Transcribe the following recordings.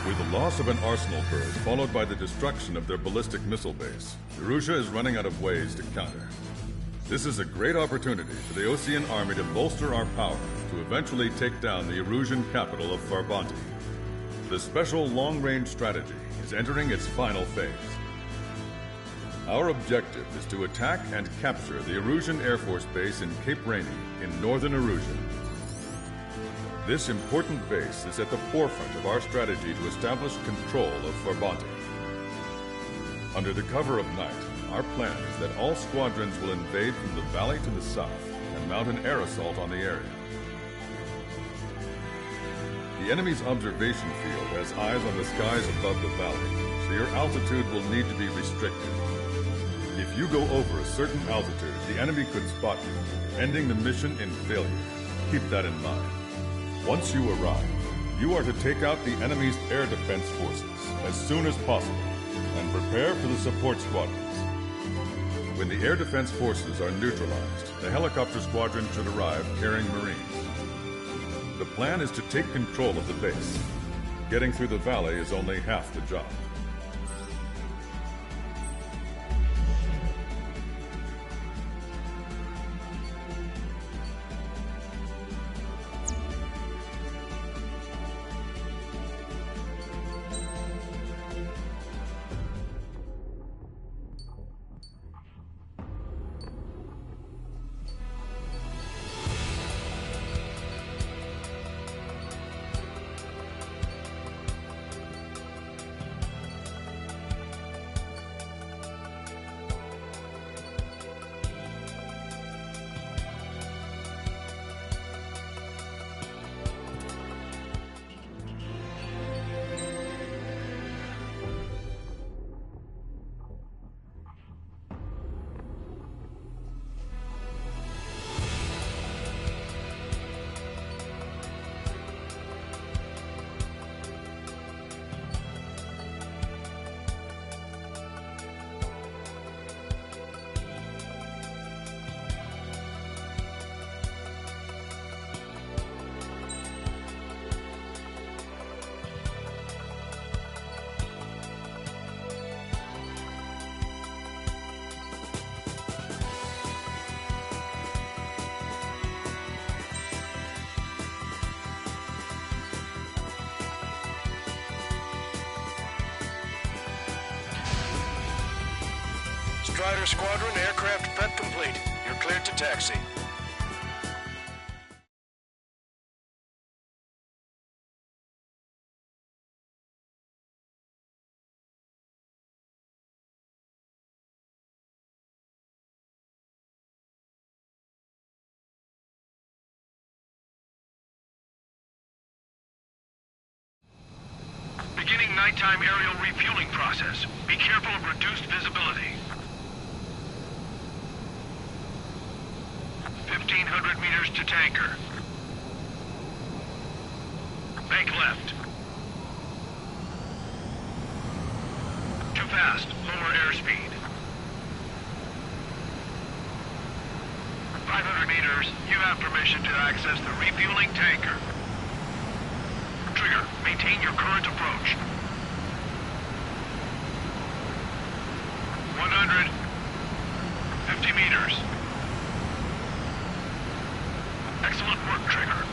With the loss of an arsenal bird followed by the destruction of their ballistic missile base, Erussia is running out of ways to counter. This is a great opportunity for the Osean army to bolster our power to eventually take down the Erusian capital of Farbanti. The special long-range strategy is entering its final phase. Our objective is to attack and capture the Erusian Air Force Base in Cape Rainy in northern Erusia. This important base is at the forefront of our strategy to establish control of Farbanti. Under the cover of night, our plan is that all squadrons will invade from the valley to the south and mount an air assault on the area. The enemy's observation field has eyes on the skies above the valley, so your altitude will need to be restricted. If you go over a certain altitude, the enemy could spot you, ending the mission in failure. Keep that in mind. Once you arrive, you are to take out the enemy's air defense forces as soon as possible and prepare for the support squadrons. When the air defense forces are neutralized, the helicopter squadron should arrive carrying Marines. The plan is to take control of the base. Getting through the valley is only half the job. Strider Squadron, aircraft prep complete. You're cleared to taxi. Beginning nighttime aerial refueling process. Be careful of reduced visibility. 1,500 meters to tanker. Bank left. Too fast. Lower airspeed. 500 meters. You have permission to access the refueling tanker. Trigger, maintain your current approach. 100. 50 meters. Excellent work, Trigger.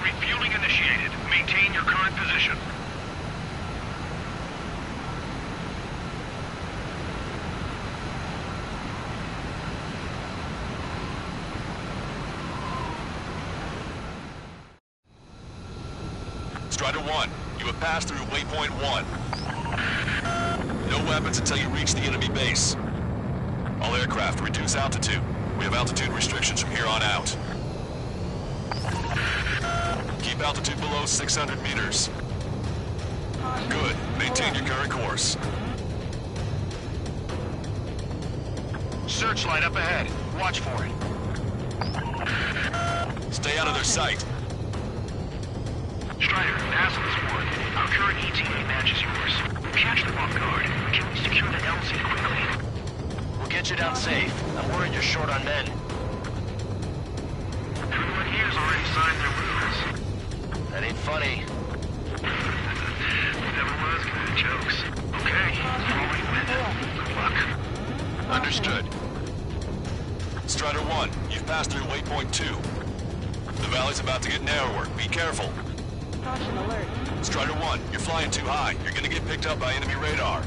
Refueling initiated. Maintain your current position. Strider 1, you have passed through waypoint 1. No weapons until you reach the enemy base. All aircraft reduce altitude. We have altitude restrictions from here on out. Keep altitude below 600 meters. Good. Maintain your current course. Searchlight up ahead. Watch for it. Stay out of their sight. Strider, Dazzle's one. Our current ETA matches yours. Catch them off guard. Can we secure the LZ quickly? We'll get you down safe. I'm worried you're short on men. engineers already signed their rules. That ain't funny. Never was good at jokes. Okay, already win. Good luck. Understood. Strider 1, you've passed through waypoint 2. The valley's about to get narrower. Be careful. Caution alert. Strider 1, you're flying too high. You're gonna get picked up by enemy radar.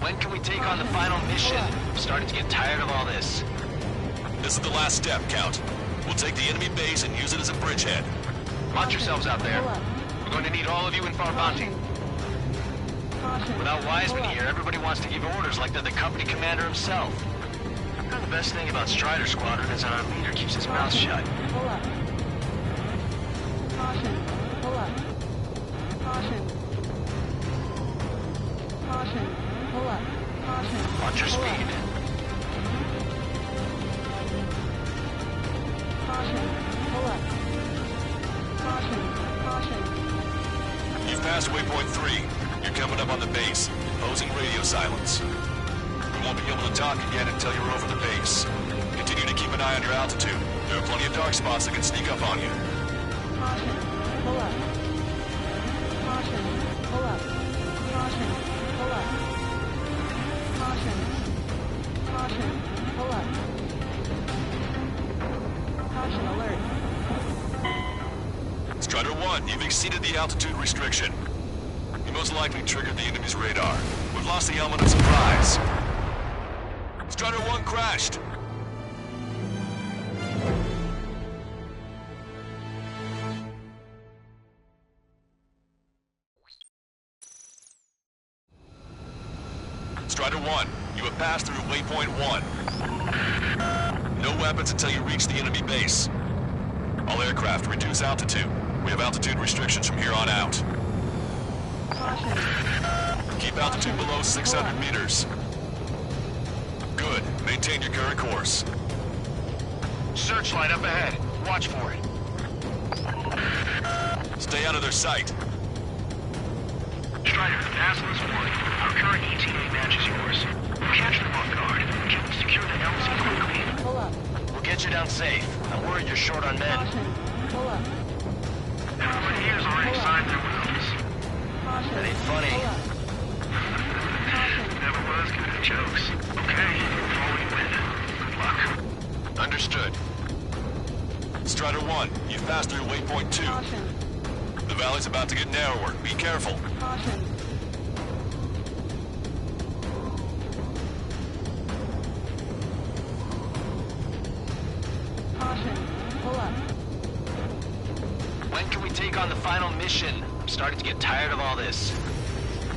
When can we take on the final mission? I'm starting to get tired of all this. This is the last step, Count. We'll take the enemy base and use it as a bridgehead. Watch yourselves out there. Pull up. We're going to need all of you in Farbanti. Caution. Without Wiseman Pull up. here, everybody wants to give orders like they're the company commander himself. The best thing about Strider Squadron is that our leader keeps his mouth shut. Pull up. Caution. Pull up. Caution. Caution. Pull up. Caution. Watch your Pull up. speed. Caution. Pull up. Caution. Caution. You've passed waypoint 3. You're coming up on the base, posing radio silence. We won't be able to talk again until you're over the base. Continue to keep an eye on your altitude. There are plenty of dark spots that can sneak up on you. Caution. Pull up. Caution. Pull up. Caution. Pull up. Caution. Caution. Pull up. Caution alert. Strider 1, you've exceeded the altitude restriction. You most likely triggered the enemy's radar. We've lost the element of surprise. Strider 1 crashed. Strider 1, you have passed through waypoint 1. No weapons until you reach the enemy base. All aircraft, reduce altitude. We have altitude restrictions from here on out. Caution. Keep altitude below 600 meters. Good. Maintain your current course. Searchlight up ahead. Watch for it. Stay out of their sight. Strider, Aslan's warning. Our current ETA matches yours. Catch them off guard. Can we secure the LZ quickly? Pull up. We'll get you down safe. I'm worried you're short on men. Caution. Pull up. Everyone here's already signed their rules. Caution. That ain't funny. Pull up. Caution. Never was good at jokes. Okay, already win. Good luck. Understood. Strider 1, you've passed through waypoint 2. Caution. The valley's about to get narrower. Be careful. Caution. Caution. Pull up. When can we take on the final mission? I'm starting to get tired of all this.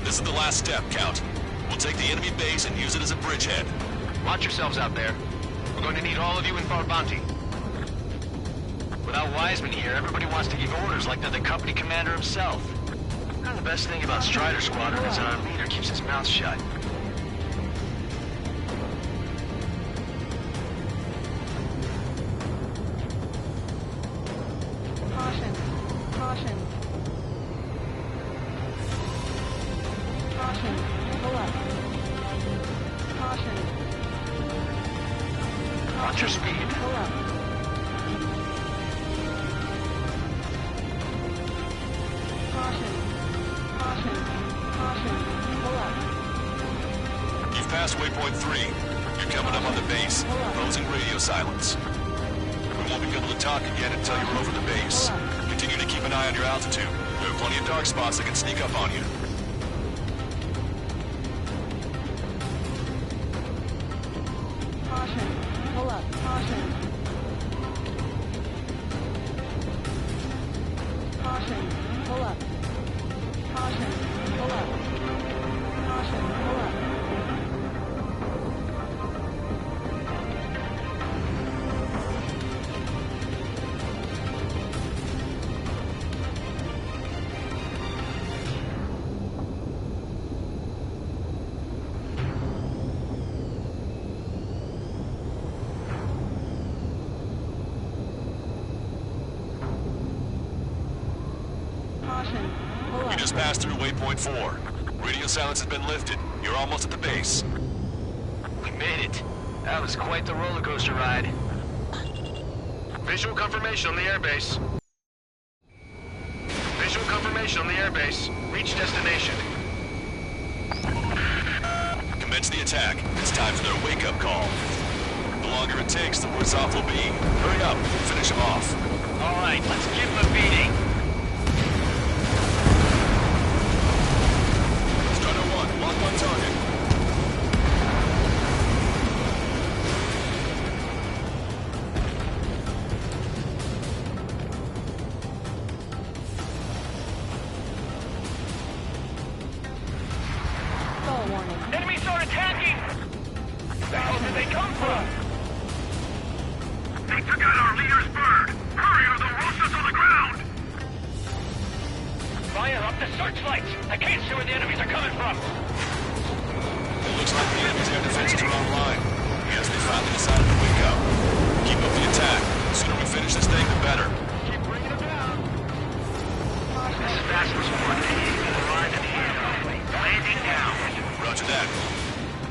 This is the last step, Count. We'll take the enemy base and use it as a bridgehead. Watch yourselves out there. We're going to need all of you in Farbanti. Without Wiseman here, everybody wants to give orders like they're the company commander himself. And the best thing about Strider Squadron is that our leader keeps his mouth shut. Caution. Caution. Caution. Pull up. Caution. Watch your speed. Pull up. Caution. Caution. Caution. Pull up. You've passed waypoint 3. You're coming up on the base, posing radio silence. We won't be able to talk again until you're over the base. Continue to keep an eye on your altitude. There are plenty of dark spots that can sneak up on you. Caution. Pull up. Caution. Caution. Pull up. Caution. Pull up. Caution. Pull up. Caution. Pull You up. just passed through waypoint 4. Radio silence has been lifted. You're almost at the base. We made it. That was quite the roller coaster ride. Visual confirmation on the airbase. Visual confirmation on the airbase. Reach destination. Commence the attack. It's time for their wake-up call. The longer it takes, the worse off we'll be. Hurry up, finish them off. All right, let's give them a beating. Strider 1, lock on target. Fall warning. Enemies are attacking! The hell did they come from? They took out our leader's bird! Hurry or they'll roast us on the ground! Fire up the searchlights! I can't see where the enemies are coming from! It looks like the enemy's air defenses are online. Yes, they finally decided to wake up. Keep up the attack. The sooner we finish this thing, the better. Keep bringing them down! This is Fastness 1. Arrive at the air. Landing down. Roger that.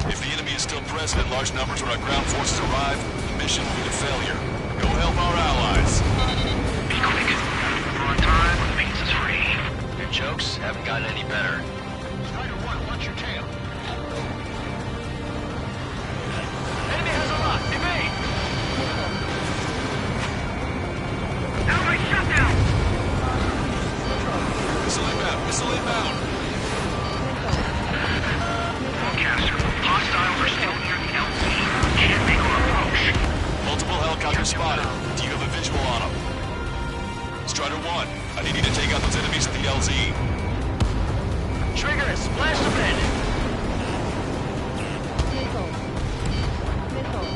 If the enemy is still present in large numbers when our ground forces arrive, the mission will be a failure. Go help our allies. Be quick. We're on time, the means is free. Your jokes haven't gotten any better. Strider 1, watch your tail. Enemy has a lock. Evade! Outright shutdown! Missile inbound, missile inbound. Broadcaster, hostiles are still near the LZ. Can't make our approach. Multiple helicopters spotted. Do you have a visual on them? Strider 1, I need you to take out those enemies at the LZ. Trigger it! Splash them in! Missile. Missile.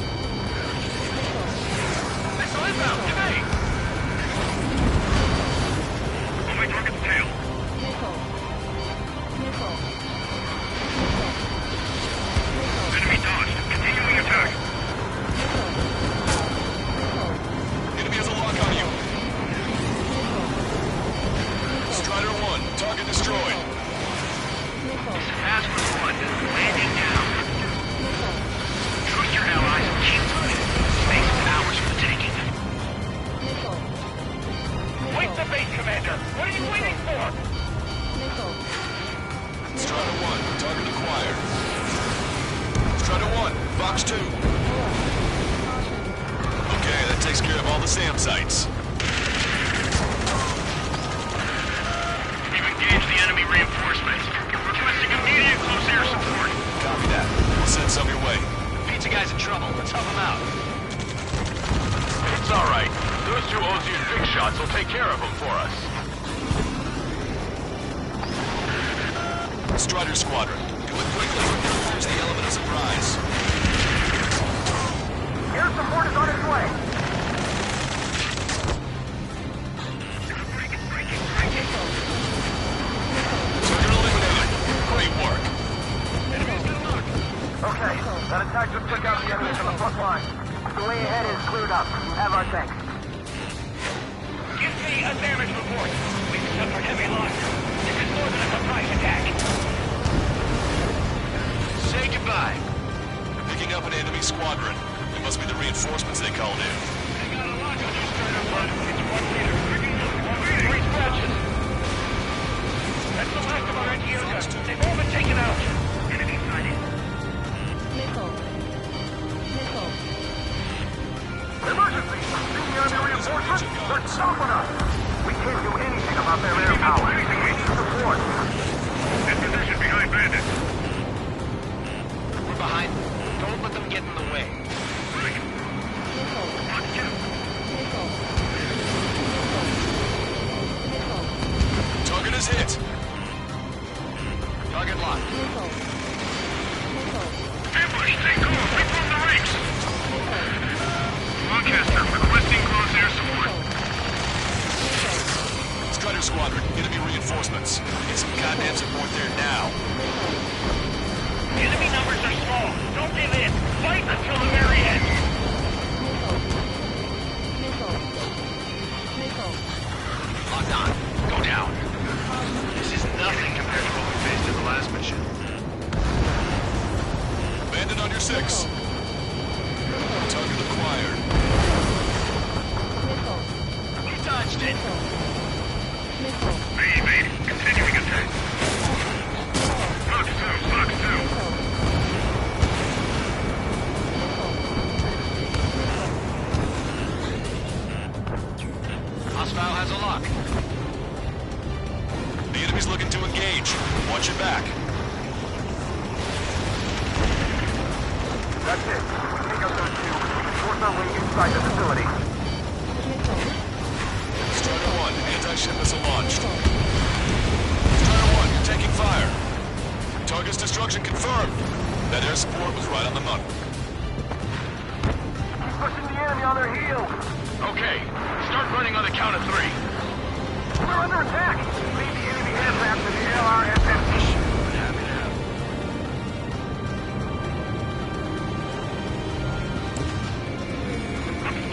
Missile. Missile inbound! Evade! On my target's tail. Missile. Missile. Enemy dodged. Continuing attack. Enemy has a lock on you. Strider 1, target destroyed. Fastness 1, landing down. Trust your allies and keep moving. Space is ours for the taking. Wait the base, Commander! What are you waiting for? Strider 1, target acquired. Strider 1, box 2. Okay, that takes care of all the SAM sites. We've engaged the enemy reinforcements. Requesting immediate close air support. Copy that. We'll send some your way. Pizza guy's in trouble. Let's help him out. It's all right. Those two Ozian big shots will take care of them for us. Strider Squadron, do it quickly. There's the element of surprise. Air support is on its way. Target eliminated. Great work. Okay, that attack just took out the enemies on the front line. The way ahead is cleared up. Have our thanks. Give me a damage report. We've suffered heavy loss. This is more than a surprise attack. Say goodbye. Picking up an enemy squadron. It must be the reinforcements they called in. They got a lock on this Strider 1. It's 1 meter. Three scratches. That's the last of our NGO guns. They've all been taken out. Enemy sighted. Missile. Missile. Emergency! Seeing enemy reinforcements? They're stopping us! We can't do anything about their air power. We need support. In position behind bandits. We're behind them. Don't let them get in the way. Missile. Missile. Missile. Target is hit. Target locked. Missile. Missile. Ambush, take cover. We from the ranks. Broadcaster, requesting close air support. Strider Squadron, enemy reinforcements. Get some goddamn support there now. Enemy numbers are small. Don't give in. Fight until the very end. Missile. Missile. Missile. Locked on. Go down. This is nothing compared to what we faced in the last mission. Abandon on your 6. Target acquired. Missile. He dodged it. Missile. Evade. Continuing attack. Fox 2, Fox 2. Hostile has a lock. The enemy's looking to engage. Watch your back. That's it. Take out those two. Force our way inside the facility. Strider 1, anti-ship missile launched. Strider 1, you're taking fire. Target's destruction confirmed. That air support was right on the money. He's pushing the enemy on their heels. Okay, start running on the count of 3. We're under attack. Lead the enemy aircraft to the LRSS.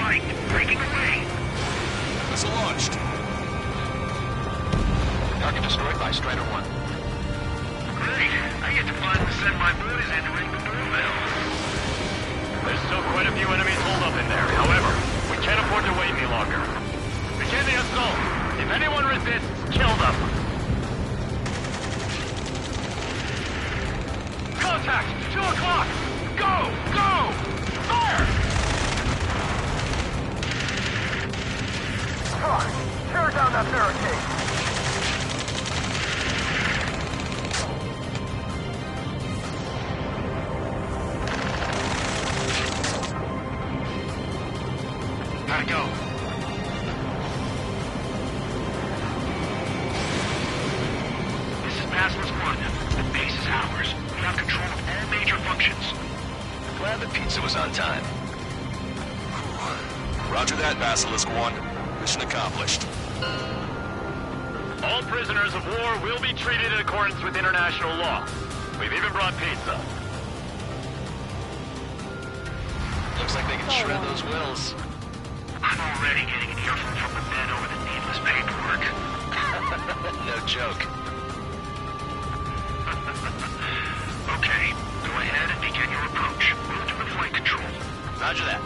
Spike, breaking away. Missile launched. Target destroyed by Strider 1. Great. I get to finally send my boys in to ring the doorbell. There's still quite a few enemies holed up in there. However, we can't afford to wait any longer. Begin the assault. If anyone resists, kill them. Contact! 2 o'clock! Go! Go! Fire! Tear down that barricade. Gotta go. This is Basilisk 1. The base is ours. We have control of all major functions. Glad the pizza was on time. Roger that, Basilisk 1. Mission accomplished. All prisoners of war will be treated in accordance with international law. We've even brought pizza. Looks like they can shred those wills. I'm already getting an earful from the men over the needless paperwork. No joke. Okay, go ahead and begin your approach. Move to the flight control. Roger that.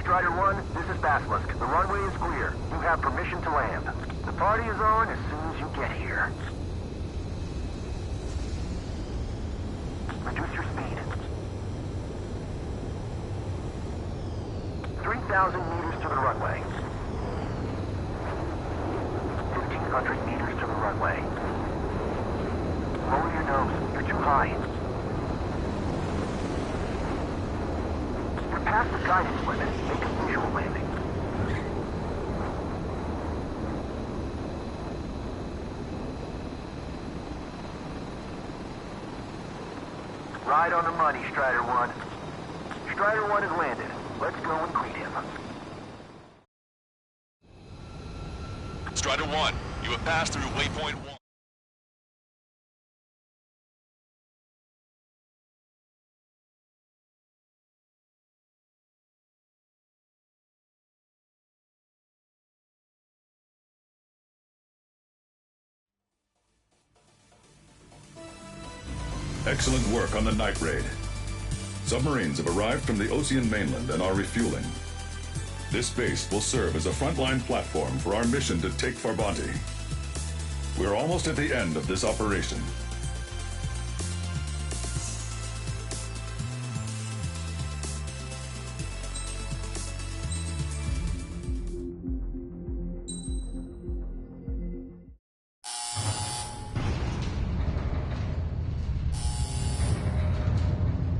Strider 1, this is Basilisk. The runway is clear. You have permission to land. The party is on as soon as you get here. Reduce your speed. 3,000 meters to the runway. 1,500 meters to the runway. Lower your nose. You're too high. You're past the guidance limit. Make a visual landing. Right on the money, Strider 1. Strider 1 has landed. Let's go and greet him. Strider 1, you have passed through waypoint 1. Excellent work on the night raid. Submarines have arrived from the Ocean mainland and are refueling. This base will serve as a frontline platform for our mission to take Farbanti. We're almost at the end of this operation.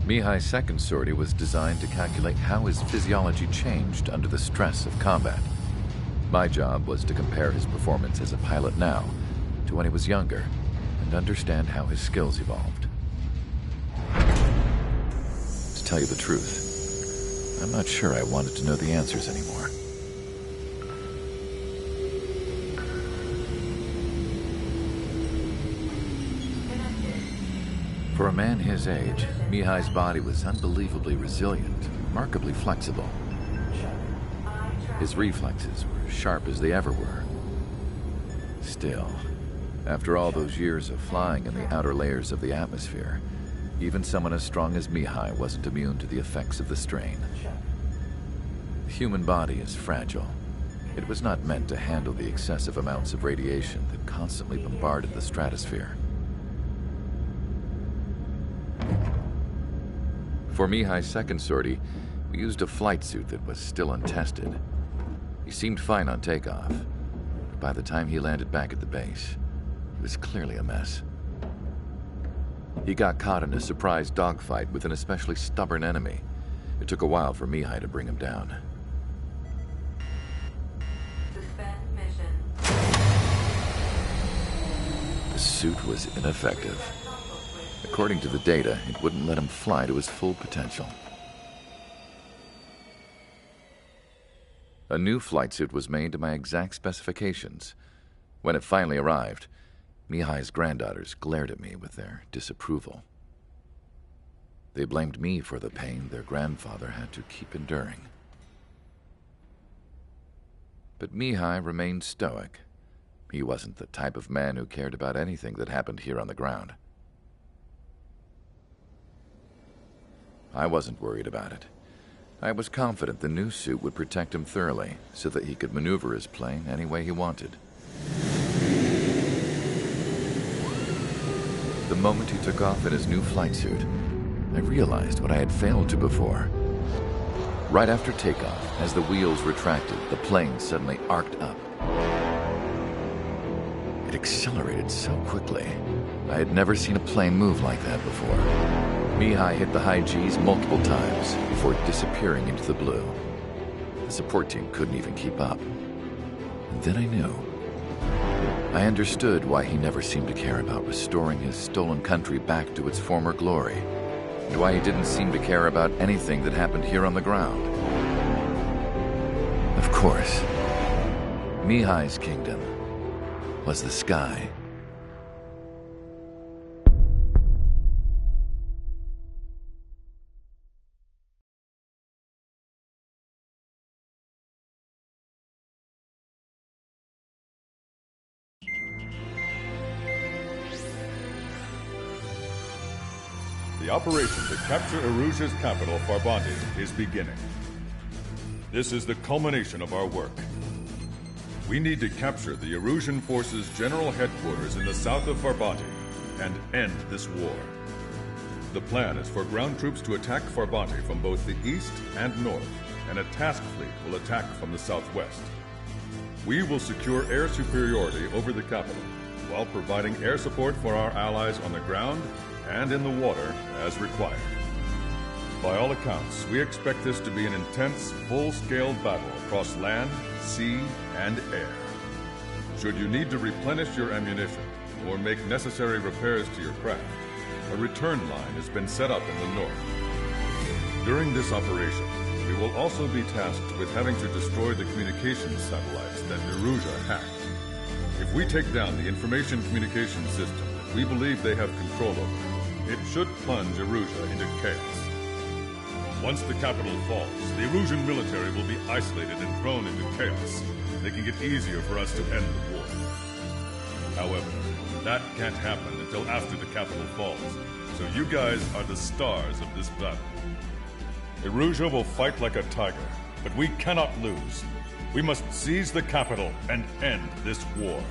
Mihai's second sortie was designed to calculate how his physiology changed under the stress of combat. My job was to compare his performance as a pilot now to when he was younger and understand how his skills evolved. To tell you the truth, I'm not sure I wanted to know the answers anymore. For a man his age, Mihai's body was unbelievably resilient, remarkably flexible. His reflexes were sharp as they ever were. Still, After all those years of flying in the outer layers of the atmosphere, even someone as strong as Mihai wasn't immune to the effects of the strain. The human body is fragile. It was not meant to handle the excessive amounts of radiation that constantly bombarded the stratosphere. For Mihai's second sortie, we used a flight suit that was still untested. He seemed fine on takeoff, but by the time he landed back at the base, it was clearly a mess. He got caught in a surprise dogfight with an especially stubborn enemy. It took a while for Mihai to bring him down. Suspend mission. The suit was ineffective. According to the data, it wouldn't let him fly to his full potential. A new flight suit was made to my exact specifications. When it finally arrived, Mihai's granddaughters glared at me with their disapproval. They blamed me for the pain their grandfather had to keep enduring. But Mihai remained stoic. He wasn't the type of man who cared about anything that happened here on the ground. I wasn't worried about it. I was confident the new suit would protect him thoroughly so that he could maneuver his plane any way he wanted. The moment he took off in his new flight suit, I realized what I had failed to before. Right after takeoff, as the wheels retracted, the plane suddenly arced up. It accelerated so quickly. I had never seen a plane move like that before. Mihai hit the high G's multiple times before disappearing into the blue. The support team couldn't even keep up. And then I knew. I understood why he never seemed to care about restoring his stolen country back to its former glory, and why he didn't seem to care about anything that happened here on the ground. Of course, Mihai's kingdom was the sky. The operation to capture Erusia's capital, Farbanti, is beginning. This is the culmination of our work. We need to capture the Erusian forces' general headquarters in the south of Farbanti and end this war. The plan is for ground troops to attack Farbanti from both the east and north, and a task fleet will attack from the southwest. We will secure air superiority over the capital, while providing air support for our allies on the ground and in the water as required. By all accounts, we expect this to be an intense, full-scale battle across land, sea, and air. Should you need to replenish your ammunition or make necessary repairs to your craft, a return line has been set up in the north. During this operation, we will also be tasked with having to destroy the communications satellites that Erusia hacked. If we take down the information communication system that we believe they have control over, it should plunge Erusia into chaos. Once the capital falls, the Erusian military will be isolated and thrown into chaos, making it easier for us to end the war. However, that can't happen until after the capital falls, so you guys are the stars of this battle. Erusia will fight like a tiger, but we cannot lose. We must seize the capital and end this war.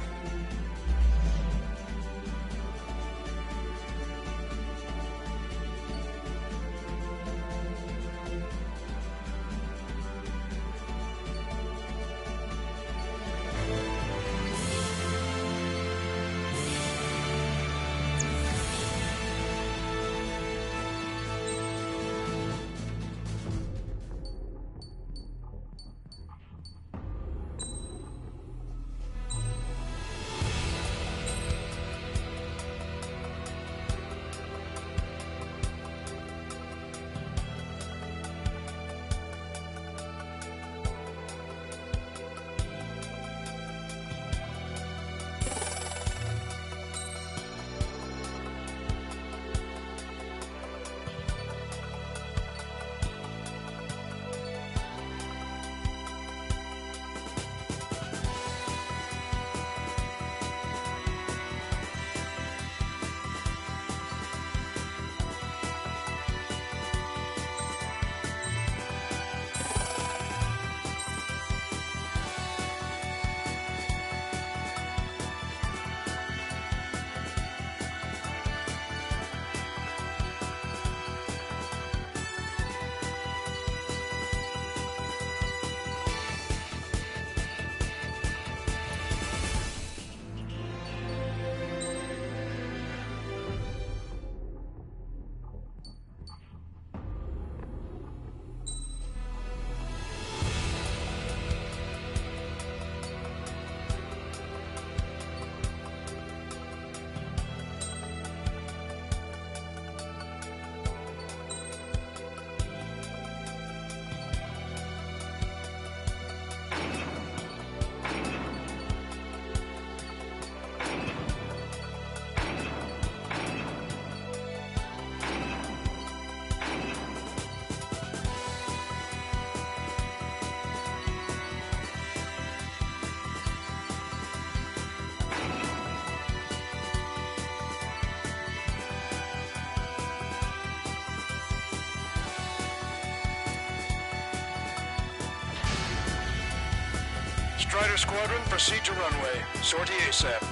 Strider Squadron, proceed to runway. Sortie ASAP.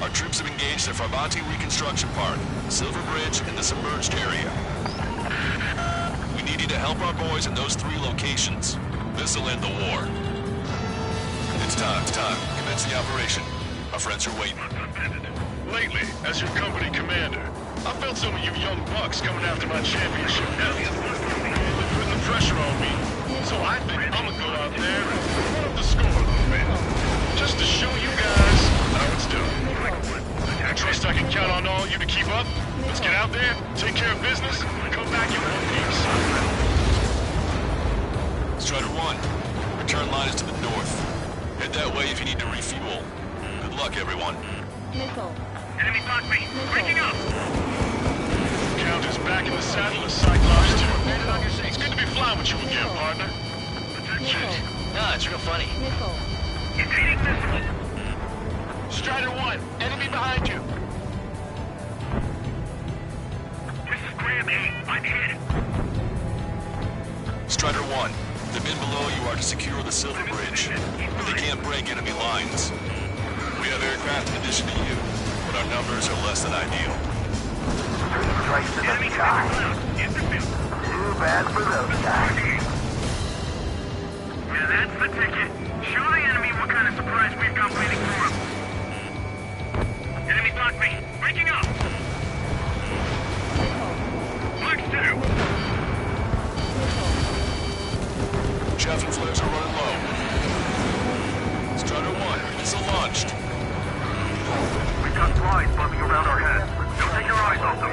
Our troops have engaged the Farbanti reconstruction part, Silver Bridge, and the submerged area. We need you to help our boys in those 3 locations. This'll end the war. It's time. Commence the operation. Our friends are waiting. Lately, as your company commander, I felt some of you young bucks coming after my championship belt. They're putting the pressure on me, so I think I'm gonna go out there and put up the score a little bit. Just to show you guys how it's done. I trust I can count on all you to keep up. Let's get out there, take care of business, and come back in one piece. Strider 1, return line is to the north. Head that way if you need to refuel. Good luck, everyone. Missile. Enemy spot me. Breaking up. Count is back in the saddle as Cyclops 2. It's good to be flying with you again, partner. Ah, it's real funny. Missile. Invading missile. Strider 1, enemy behind you. This is Graham 8. I'm hit. Strider 1, the men below you are to secure the Silver Bridge, but they can't break enemy lines. We have aircraft in addition to you, but our numbers are less than ideal. Right to the sky. Too bad for those guys. Yeah, that's the ticket. Show the enemy what kind of surprise we've got waiting for him. Enemy spot me. Breaking up. Mark 2. Chaffin flares are running low. Strider 1, missile launched. We've got flies buzzing around our heads. Don't take your eyes off them.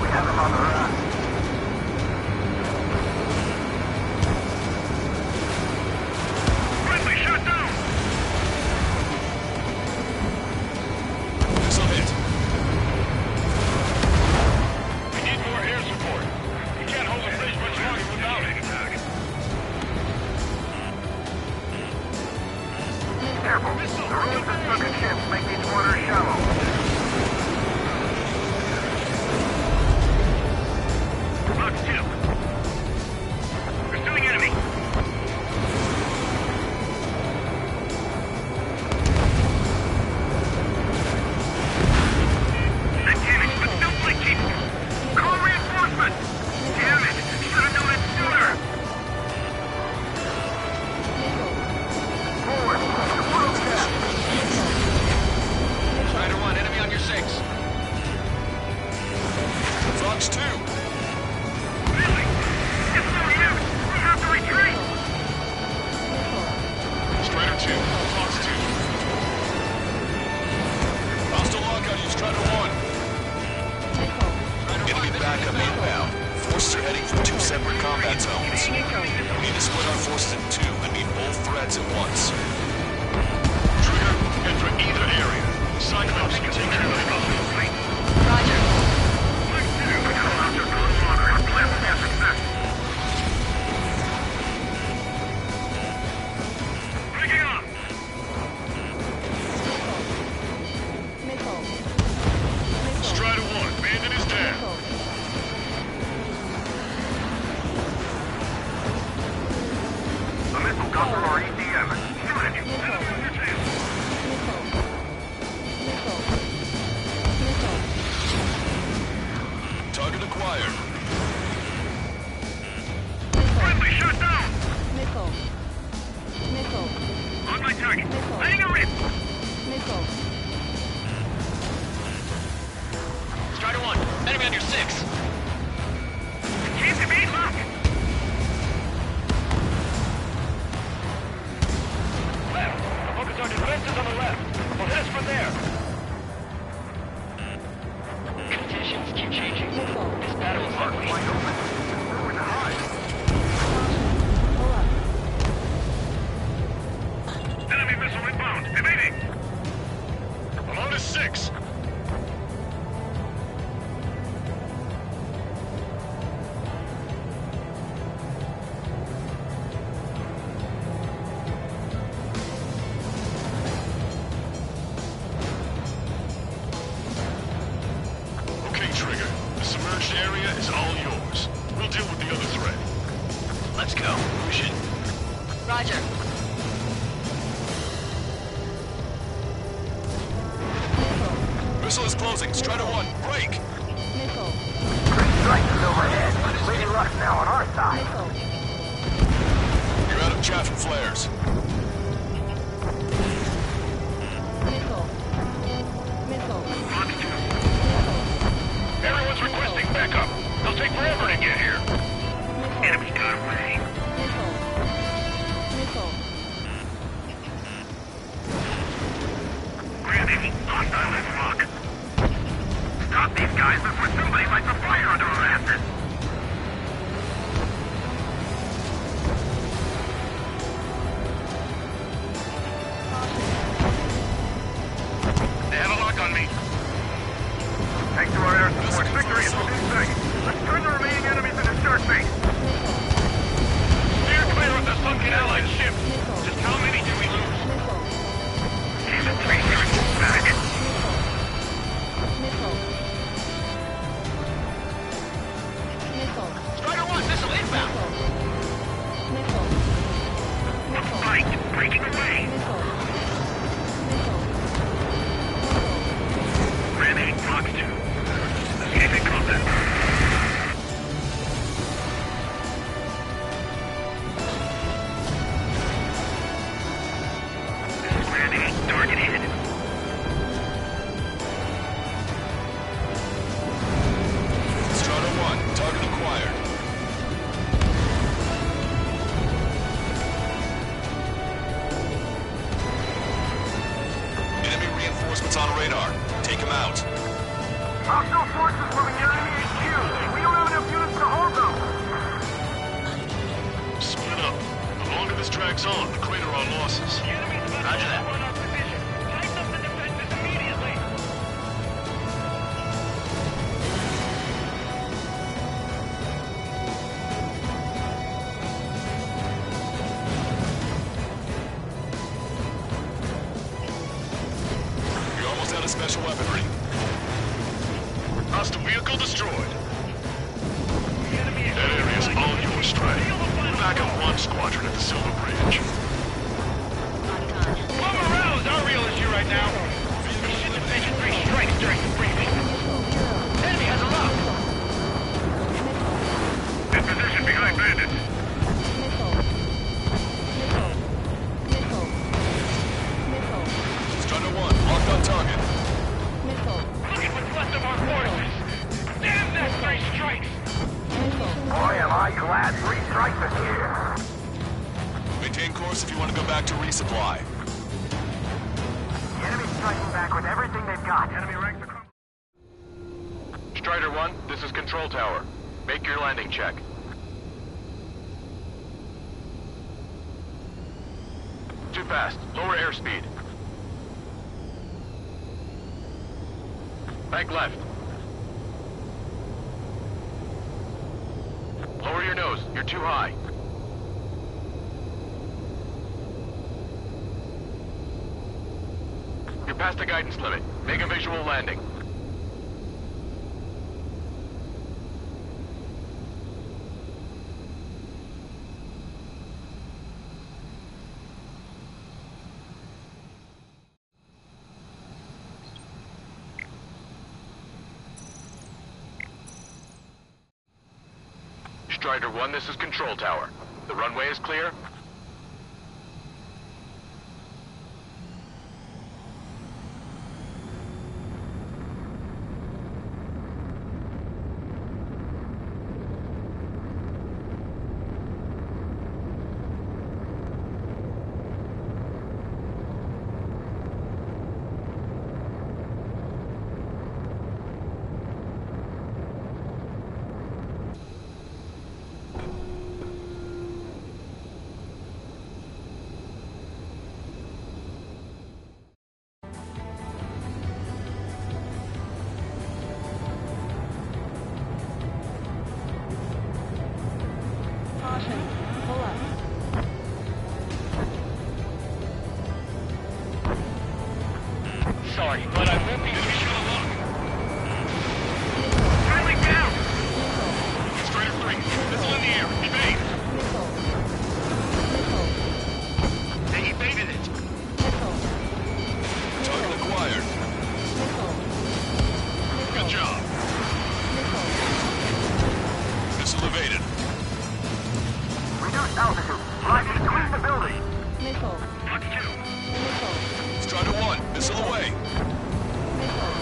We have them on the run. Friendly shot down. Missile hit. We need more air support. We can't hold the bridge much longer without it. Careful. The roads and sunken ships make these waters shallow. Mark 2. Pursuing enemy. That damage, but still blinking. Call reinforcements. Damn it. Should have known it sooner. Forward. Approach that. Strider 1, enemy on your 6. Fox 2. Really? It's no use. We have to retreat. Strider 2, Fox 2. Hostile lock on you, Strider 1. Enemy backup inbound. Forces are heading for 2 separate combat zones. We need to split our forces in 2 and meet both threats at once. Trigger, head for either area. Cyclops can take care of the other. Roger. Mark 2. Call out your close water. Our plan will be a success. Breaking off. Missile. Strider 1, bandit is down. A missile got through our EDM. Shoot at you. Enemy on your tail. Target acquired. Friendly shot down. Missile. Missile. On my target. Missile. Letting a rip. Missile. Strider 1, enemy on your 6. Keep the beat lock. over there. Conditions keep changing. This battle is ugly. Wide open. Nowhere to hide. Pull up. Enemy missile inbound. Evading. I'm on to 6. Okay, Trigger. The submerged area is all yours. We'll deal with the other threat. Let's go. Push it. Roger. Missile is closing. Strider 1, break! Missile. Three strikes is overhead. Lady Luck's now on our side. Missile. You're out of chaff and flares. Missile. Missile. Everyone's requesting backup. They'll take forever to get here. Enemy got away. Missile. Missile. Granny, hostile as fuck. Stop these guys before somebody lights a fire under our asses. They have a lock on me. Thanks to our air support, victory is within sight. Let's turn the remaining enemies into start base. Steer clear of the sunken allied ship. Just how many do we lose? Missile. He's a traitor, faggot. Missile. Missile. Strider 1, missile inbound. Missile. Missile. Fight, breaking away. Missile. Missile. Granny, Fox 2. Escaping combat. This is Granny. Target hit. Strider 1, target acquired. Enemy reinforcements on radar. Take them out. Hostile forces moving near enemy HQ. We don't have enough units to hold them. Split up. The longer this drags on, the greater our losses. Roger that. You're almost out of special weaponry. Hostile vehicle destroyed. That area's all yours, Strider. We're back up 1 squadron at the Silver Bridge. Bomber rounds our real issue right now. We should have mentioned 3 strikes during the briefing. Enemy has a lock. In position behind bandits. Missile. Missile. Missile. Missile. Strider 1, locked on target. Missile. Look at what's left of our forces. Damn that 3 strikes. Missile. Boy, am I glad 3 strikes are here. Maintain course if you want to go back to resupply. The enemy's striking back with everything they've got. Enemy ranks across. Strider 1, this is Control Tower. Make your landing check. Too fast. Lower airspeed. Bank left. Lower your nose. You're too high. You're past the guidance limit. Make a visual landing. Strider 1, this is Control Tower. The runway is clear? sorry, but I won't be finishing alone. Trailing down! Strider 3, missile in the air. Evade! Missile. Missile. They evaded it. Missile. Target acquired. Missile. Good job. Missile. Missile evaded. Reduce altitude. Fly between the buildings. Missile. Fox 2. Missile. Strider 1, missile away. Missile.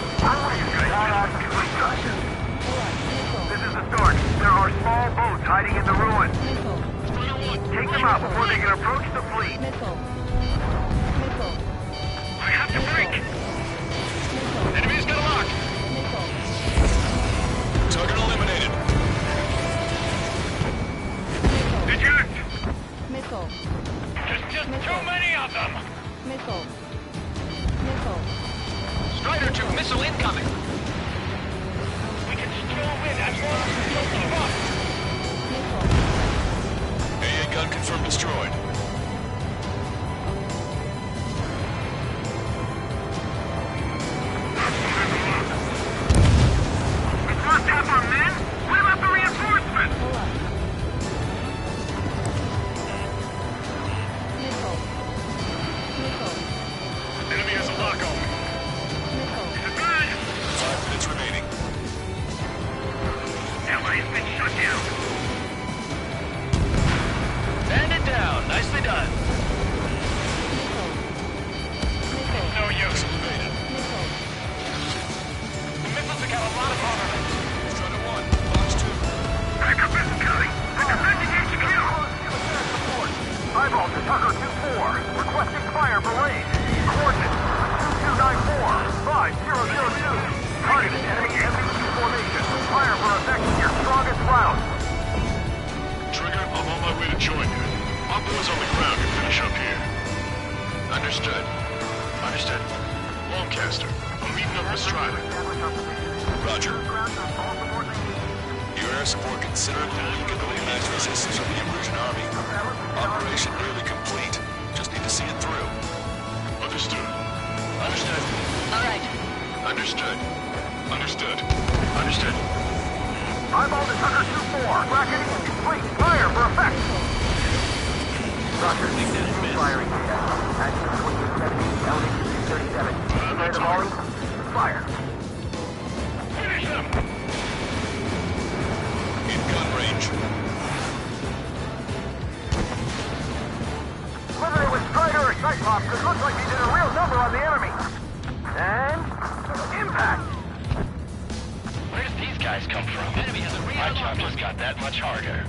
This is the start. There are small boats hiding in the ruins. Missile. Strider 1. Take them out before they can approach the fleet. Missile. Missile. I have to break. Missile. Enemy's got a lock. Missile. Target eliminated. Eject. Missile. There's just too many of them. Missile. Missile. Strider 2, missile incoming. We can still win as long as we don't give up. Missile. AA gun confirmed destroyed. We lost half our men? What about the reinforcements? Pull up. Missile. Missile. Enemy has a lock on me. Missile. Good. 5 minutes remaining. Ally has been shut down. Bandit down. Nicely done. Missile. Missile. No use. Evaded. Missile. The missiles have got a lot of armament. Strider 1, Fox 2. Backup is coming. The defending HQ. Eyeball to Tucker 2-4. Requesting fire for range. Coordinates 2294-5002. Targeted enemy MBQ formation. Fire for effecting your strongest round. Trigger, I'm on my way to join you. My boys on the ground can finish up here. Understood. Understood. Lancaster, I'm meeting up with Strider. Roger. Your air support considerably weakened the mass resistance of the Erusian army. Operation nearly complete. Just need to see it through. Understood. Understood. All right. Understood. Understood. Understood. Eyeball to Tucker 2-4. Bracketing is complete. Fire for effect. Roger. Firing. Action 2870. LD 237. Prepare to volley. Fire. Finish them. In gun range. Whether it was Strider or Cyclops, it looks like he did a real number on the enemy. And impact. Where did these guys come from? Enemy has a real My job just got that much harder.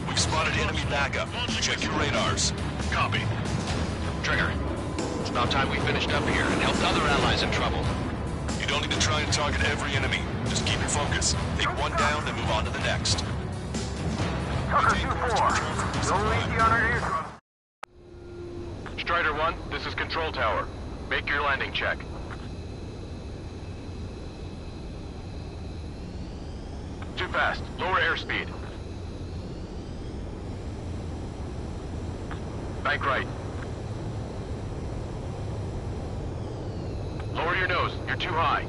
We've spotted enemy backup. Check your radars. Copy. Trigger. It's about time we finished up here and helped other allies in trouble. You don't need to try and target every enemy. Just keep your focus. Take one down, then move on to the next. Tucker 2-4. Don't leave the honor aircraft. Strider 1, this is Control Tower. Make your landing check. Too fast. Lower airspeed. Bank right. Lower your nose. You're too high.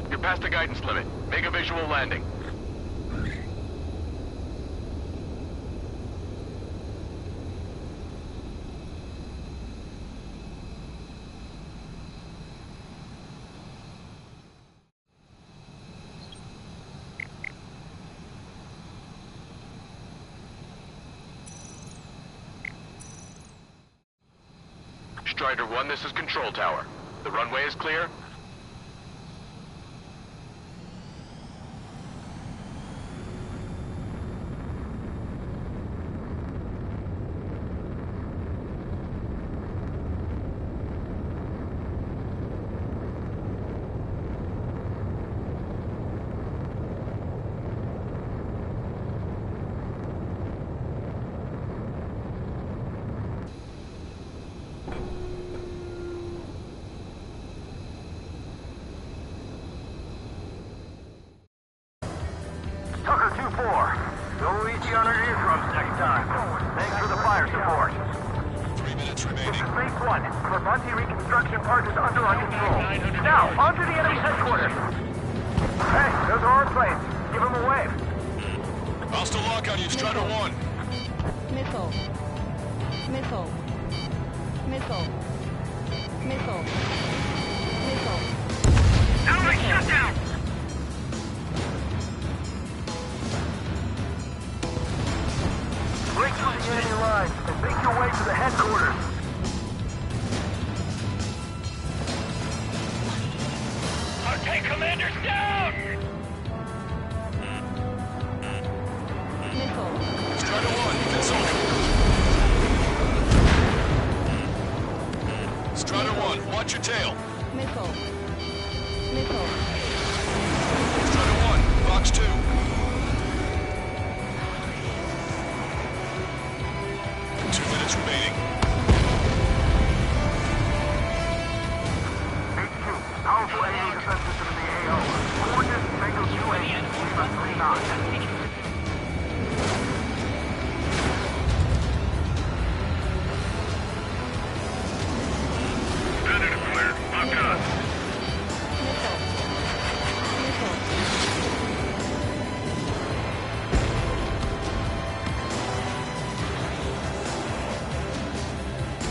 You're past the guidance limit. Make a visual landing. Strider 1, this is Control Tower. The runway is clear. Tucker 2-4. Go easy on our eardrums next time. Thanks for the fire support. 3 minutes This remaining. is Base 1. Campanha reconstruction part is under our control. Now, onto the enemy's headquarters. Hey, those are our planes. Give them a wave. Hostile lock on you, Strider 1. Missile. Missile. Missile. Missile. Missile. Enemy shutdown! Break through the enemy lines and make your way to the headquarters. Our tank commander's down! Missile. Strider 1, missile. Strider 1, watch your tail. Missile. Missile. Strider 1, Fox 2. 2 minutes remaining. H2, powerful AA defense system in the AO. Coordinates, Tango 2A, Lima 3 knots. Predator cleared. Lock on. Missile. Missile.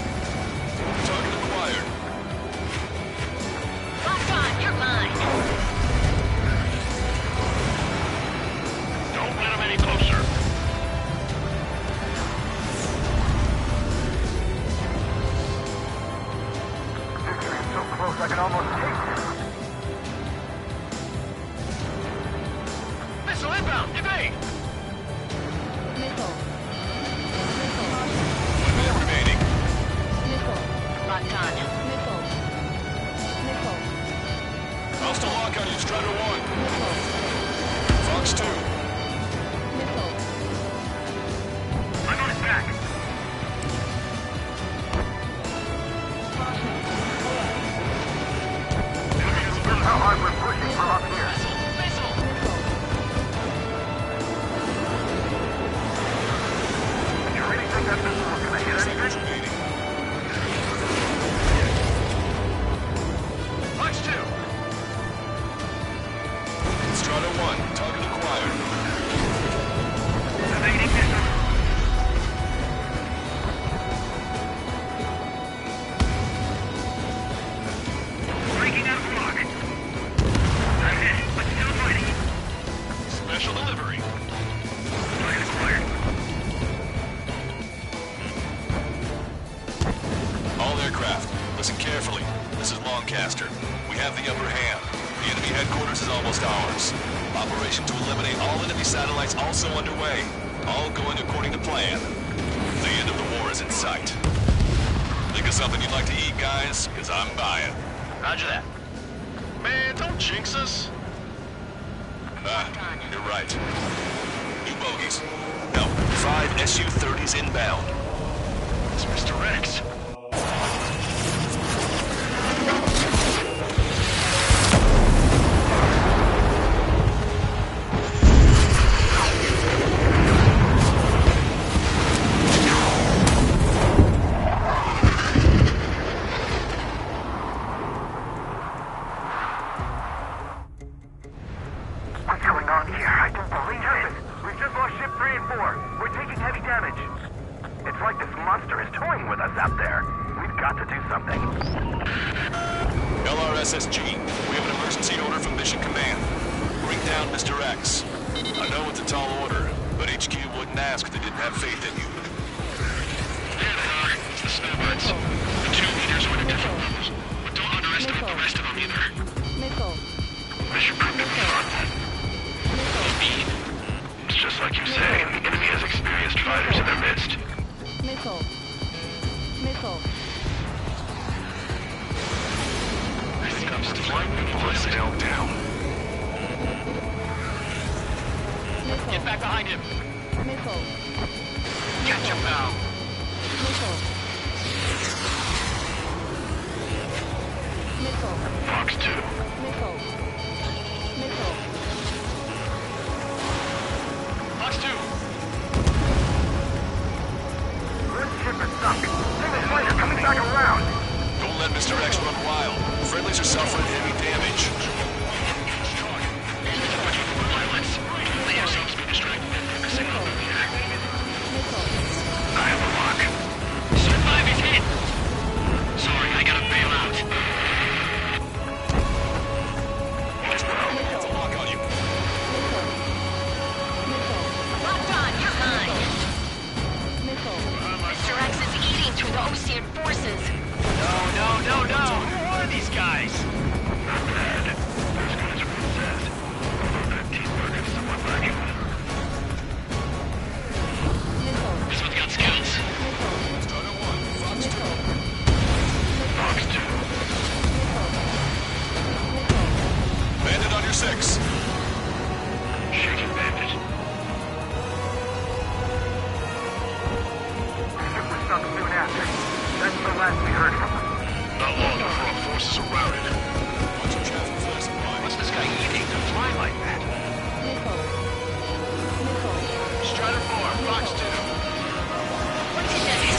Target acquired. Lock on, you're mine. Don't let him any closer. Victory is so close I can almost taste it. Missile inbound! Evade! Missile. Missile. 1 minute remaining. Missile. Locked on. Missile. Missile. Hostile lock on you, Strider 1. Missile. Fox 2. Missile. I'm on his back. Here's how hard we're pushing from up here. Missile! You really think that missile was gonna hit Seconds anything? remaining. Fox 2! Strider 1, target acquired. Evading missile. Breaking out of block. I'm hit, but still fighting. Special delivery. Target acquired. All aircraft, listen carefully. This is Lancaster. We have the upper hand. The enemy headquarters is almost ours. Operation to eliminate all enemy satellites also underway. All going according to plan. The end of the war is in sight. Think of something you'd like to eat, guys? Because I'm buying. Roger that. Man, don't jinx us. You're right. New bogeys. No, 5 Su-30s inbound. It's Mr. Rex. What's going on here? I don't believe it. We've just lost ship 3 and 4. We're taking heavy damage. It's like this monster is toying with us out there. We've got to do something. LRSSG, we have an emergency order from Mission Command. Bring down Mr. X. I know it's a tall order, but HQ wouldn't ask if they didn't have faith in you. There they are. It's the snowbirds. The 2 leaders were at different levels. But don't underestimate the rest of them either. Missile. Mission proved to be fun. Speed. It's just like you say, the enemy has experienced fighters in their midst. Missile. Missile. I think I'm still pull this sail down. Missile. Get back behind him! Missile. Catch him now! Missile. Missile. Fox 2. Missile. Missile. Fox 2! the last we heard from them? Not long before our forces are routed. What's this guy eating to fly like that? Missile. Missile. Strider 4, Fox 2. What's he doing?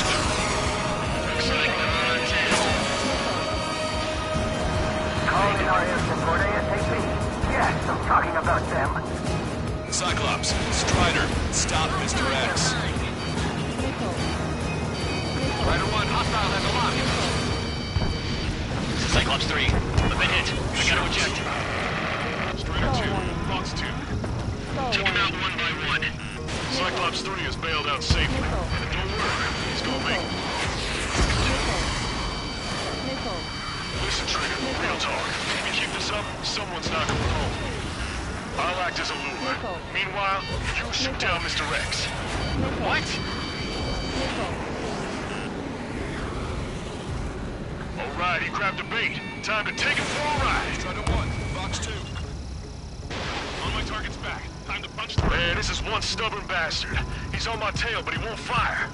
Looks like they're on tail. Calling in our air support ASAP. Yes, I'm talking about them. Cyclops, Strider, stop Mr. X. Missile. Strider 1, hostile has a lock. Cyclops 3, I've been hit. I gotta eject. Strider 2, Fox 2. Took him out one by one. Cyclops 3 is bailed out safely. And don't worry, he's gonna make it. Missile. Listen, Trigger, real talk. If you keep this up, someone's not coming home. I'll act as a lure. Meanwhile, you shoot down Mr. X. What? Missile. All right, he grabbed a bait. Time to take him for a ride. Strider 1, Fox 2. On my target's back. Time to punch through. Man, this is one stubborn bastard. He's on my tail, but he won't fire.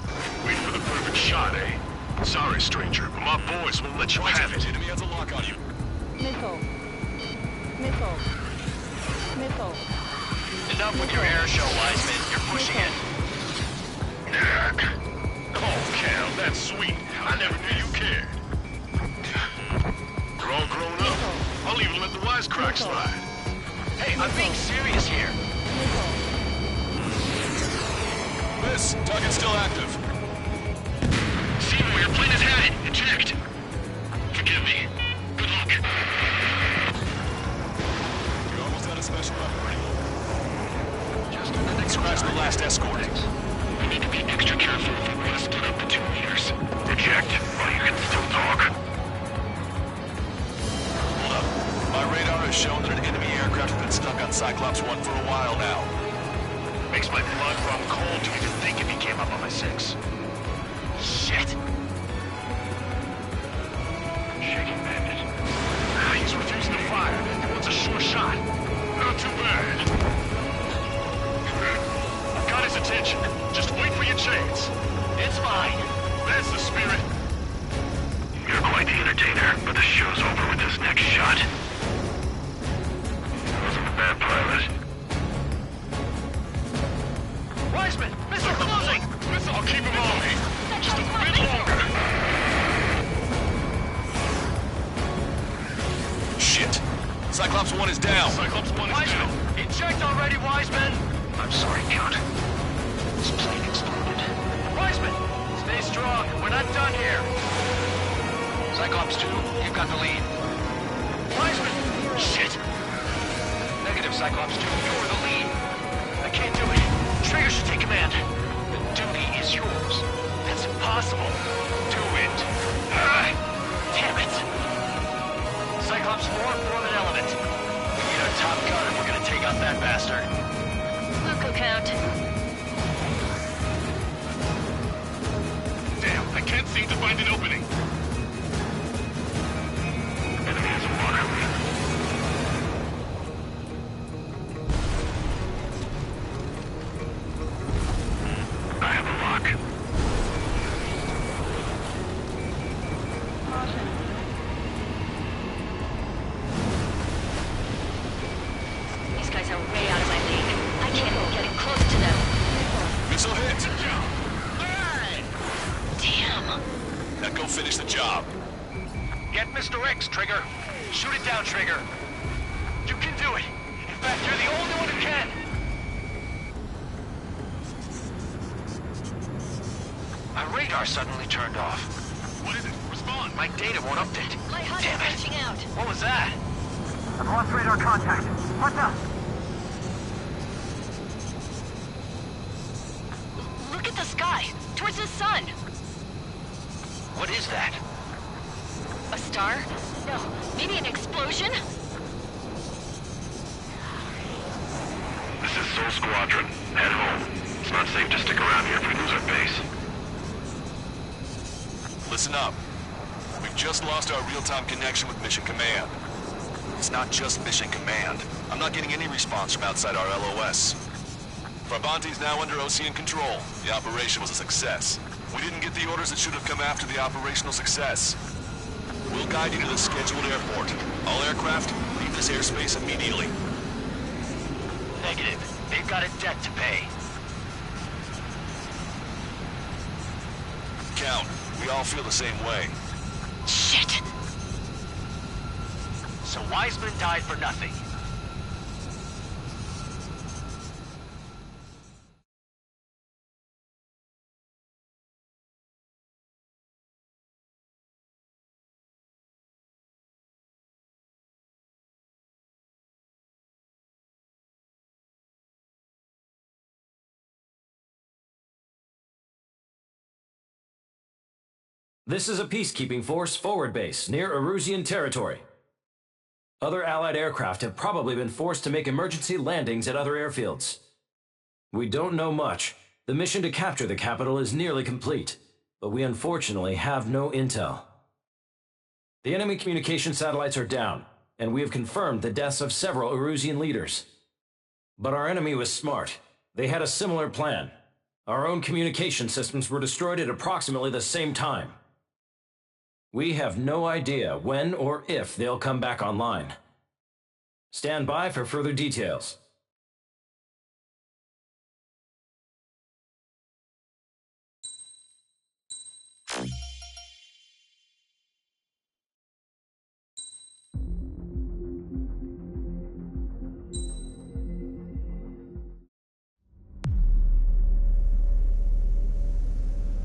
Wait for the perfect shot, eh? Sorry, stranger, but my boys won't let you have it. Enemy has a lock on you. Missile. Missile. Missile. Enough with your air show, Wiseman. You're pushing it. Oh, Cal, that's sweet. I never knew you cared. You're all grown up. I'll even let the wisecrack slide. Hey, I'm being serious here. Miss, target's still active. See where your plane is headed. Eject. Forgive me. Good luck. You're almost out of special weapon ready. Just scratch the last escort. We need to be extra careful if we want to split up the 2 meters. Eject while you can still talk. Hold up. My radar has shown that an enemy aircraft has been stuck on Cyclops 1 for a while now. Makes my blood run cold to even think if he came up on my 6. Shit. Shaking bandit. He's refusing to fire. He wants a sure shot. Not too bad. I've got his attention. Just wait for your chance. It's fine. That's the spirit. You're quite the entertainer, but the show's over with this next shot. Wasn't a bad pilot. Wiseman, missile closing! I'll keep him on me. Just a bit longer. Shit. Cyclops 1 is down. Cyclops 1 is Wiseman, down. eject already, Wiseman! I'm sorry, Count. This plane exploded. Wiseman, stay strong. We're not done here. Cyclops 2, you've got the lead. Wiseman! Shit! Negative, Cyclops 2, you're the lead. I can't do it. Trigger should take command. The duty is yours. That's impossible. Do it. Damn it. Cyclops 4, form an element. We need our top gun if we're gonna take out that bastard. Luco count. Damn, I can't seem to find an opening. Enemy has a lock on me. I have a lock. Caution. These guys are way out of my league. I can't even get in close to them. Missile hit. Damn. Now go finish the job. Get Mr. X, Trigger. Shoot it down, Trigger. You can do it. In fact, you're the only one who can. My radar suddenly turned off. What is it? Respond. My data won't update. My HUD Damn is it. reaching out. What was that? I've lost radar contact. What's up? Look at the sky. Towards the sun. What is that? A star? No. Maybe an explosion? This is Soul Squadron. Head home. It's not safe to stick around here if we lose our base. Listen up. We've just lost our real-time connection with Mission Command. It's not just Mission Command. I'm not getting any response from outside our LOS. Farbanti's now under Ocean control. The operation was a success. We didn't get the orders that should have come after the operational success. We'll guide you to the scheduled airport. All aircraft, leave this airspace immediately. Negative. They've got a debt to pay. Count, we all feel the same way. Shit! So Wiseman died for nothing. This is a peacekeeping force forward base near Erusian territory. Other Allied aircraft have probably been forced to make emergency landings at other airfields. We don't know much. The mission to capture the capital is nearly complete, but we unfortunately have no intel. The enemy communication satellites are down, and we have confirmed the deaths of several Erusian leaders. But our enemy was smart. They had a similar plan. Our own communication systems were destroyed at approximately the same time. We have no idea when or if they'll come back online. Stand by for further details.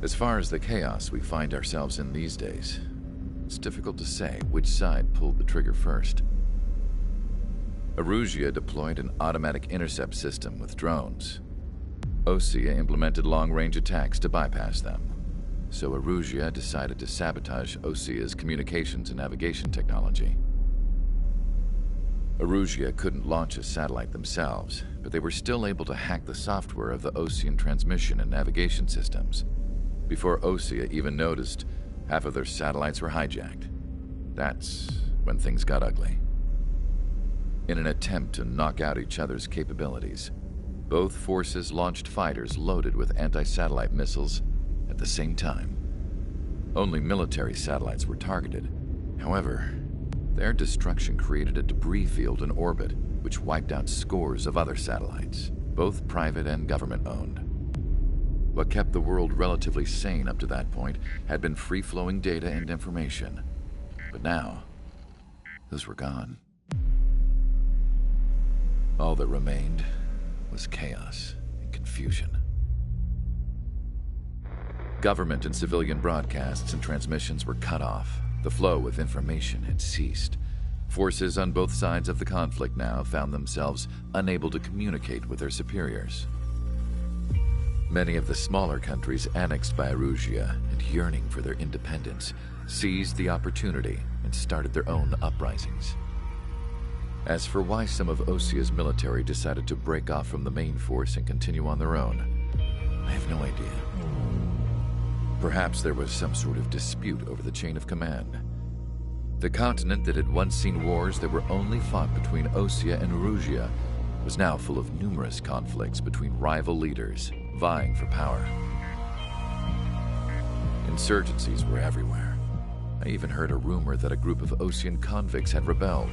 As far as the chaos we find ourselves in these days, it's difficult to say which side pulled the trigger first. Erusia deployed an automatic intercept system with drones. Osea implemented long-range attacks to bypass them. So Erusia decided to sabotage Osea's communications and navigation technology. Erusia couldn't launch a satellite themselves, but they were still able to hack the software of the Osean transmission and navigation systems. Before Osea even noticed, half of their satellites were hijacked. That's when things got ugly. In an attempt to knock out each other's capabilities, both forces launched fighters loaded with anti-satellite missiles at the same time. Only military satellites were targeted. However, their destruction created a debris field in orbit, which wiped out scores of other satellites, both private and government-owned. What kept the world relatively sane up to that point had been free-flowing data and information. But now, those were gone. All that remained was chaos and confusion. Government and civilian broadcasts and transmissions were cut off. The flow of information had ceased. Forces on both sides of the conflict now found themselves unable to communicate with their superiors. Many of the smaller countries annexed by Erusia and yearning for their independence seized the opportunity and started their own uprisings. As for why some of Osea's military decided to break off from the main force and continue on their own, I have no idea. Perhaps there was some sort of dispute over the chain of command. The continent that had once seen wars that were only fought between Osea and Erusia was now full of numerous conflicts between rival leaders vying for power. Insurgencies were everywhere. I even heard a rumor that a group of Osean convicts had rebelled.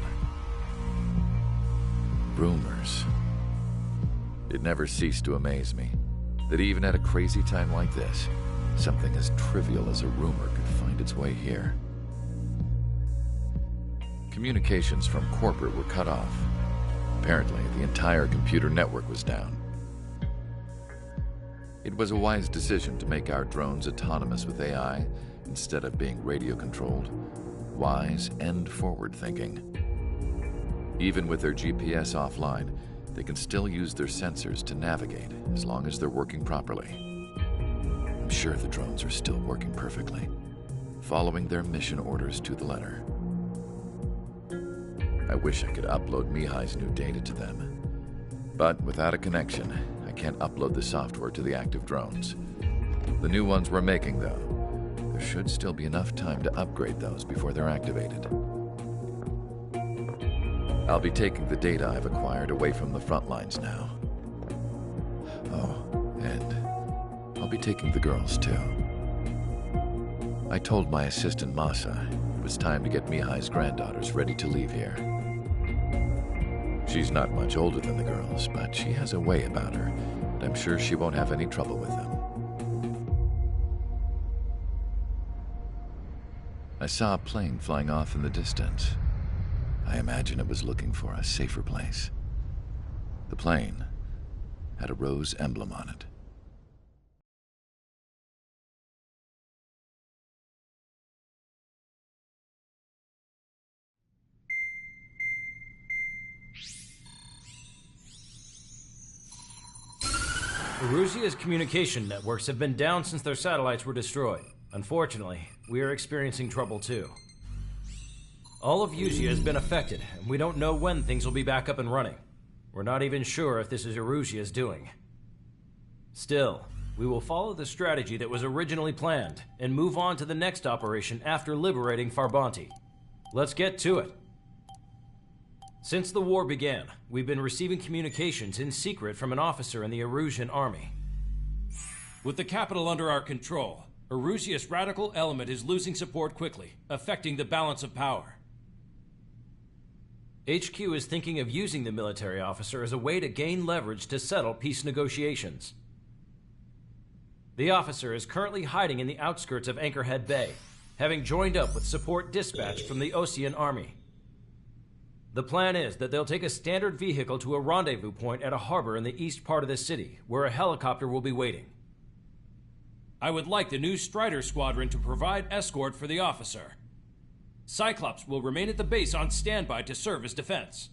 Rumors. It never ceased to amaze me that even at a crazy time like this, something as trivial as a rumor could find its way here. Communications from corporate were cut off. Apparently, the entire computer network was down. It was a wise decision to make our drones autonomous with AI instead of being radio-controlled. Wise and forward-thinking. Even with their GPS offline, they can still use their sensors to navigate as long as they're working properly. I'm sure the drones are still working perfectly, following their mission orders to the letter. I wish I could upload Mihai's new data to them. But without a connection, I can't upload the software to the active drones. The new ones we're making, though, there should still be enough time to upgrade those before they're activated. I'll be taking the data I've acquired away from the front lines now. Oh, and I'll be taking the girls, too. I told my assistant Masa it was time to get Mihai's granddaughters ready to leave here. She's not much older than the girls, but she has a way about her, and I'm sure she won't have any trouble with them. I saw a plane flying off in the distance. I imagine it was looking for a safer place. The plane had a rose emblem on it. Erusia's communication networks have been down since their satellites were destroyed. Unfortunately, we are experiencing trouble too. All of Erusia has been affected, and we don't know when things will be back up and running. We're not even sure if this is Erusia's doing. Still, we will follow the strategy that was originally planned, and move on to the next operation after liberating Farbanti. Let's get to it. Since the war began, we've been receiving communications in secret from an officer in the Erusian army. With the capital under our control, Erusia's radical element is losing support quickly, affecting the balance of power. HQ is thinking of using the military officer as a way to gain leverage to settle peace negotiations. The officer is currently hiding in the outskirts of Anchorhead Bay, having joined up with support dispatched from the Osean army. The plan is that they'll take a standard vehicle to a rendezvous point at a harbor in the east part of the city, where a helicopter will be waiting. I would like the new Strider Squadron to provide escort for the officer. Cyclops will remain at the base on standby to serve as defense.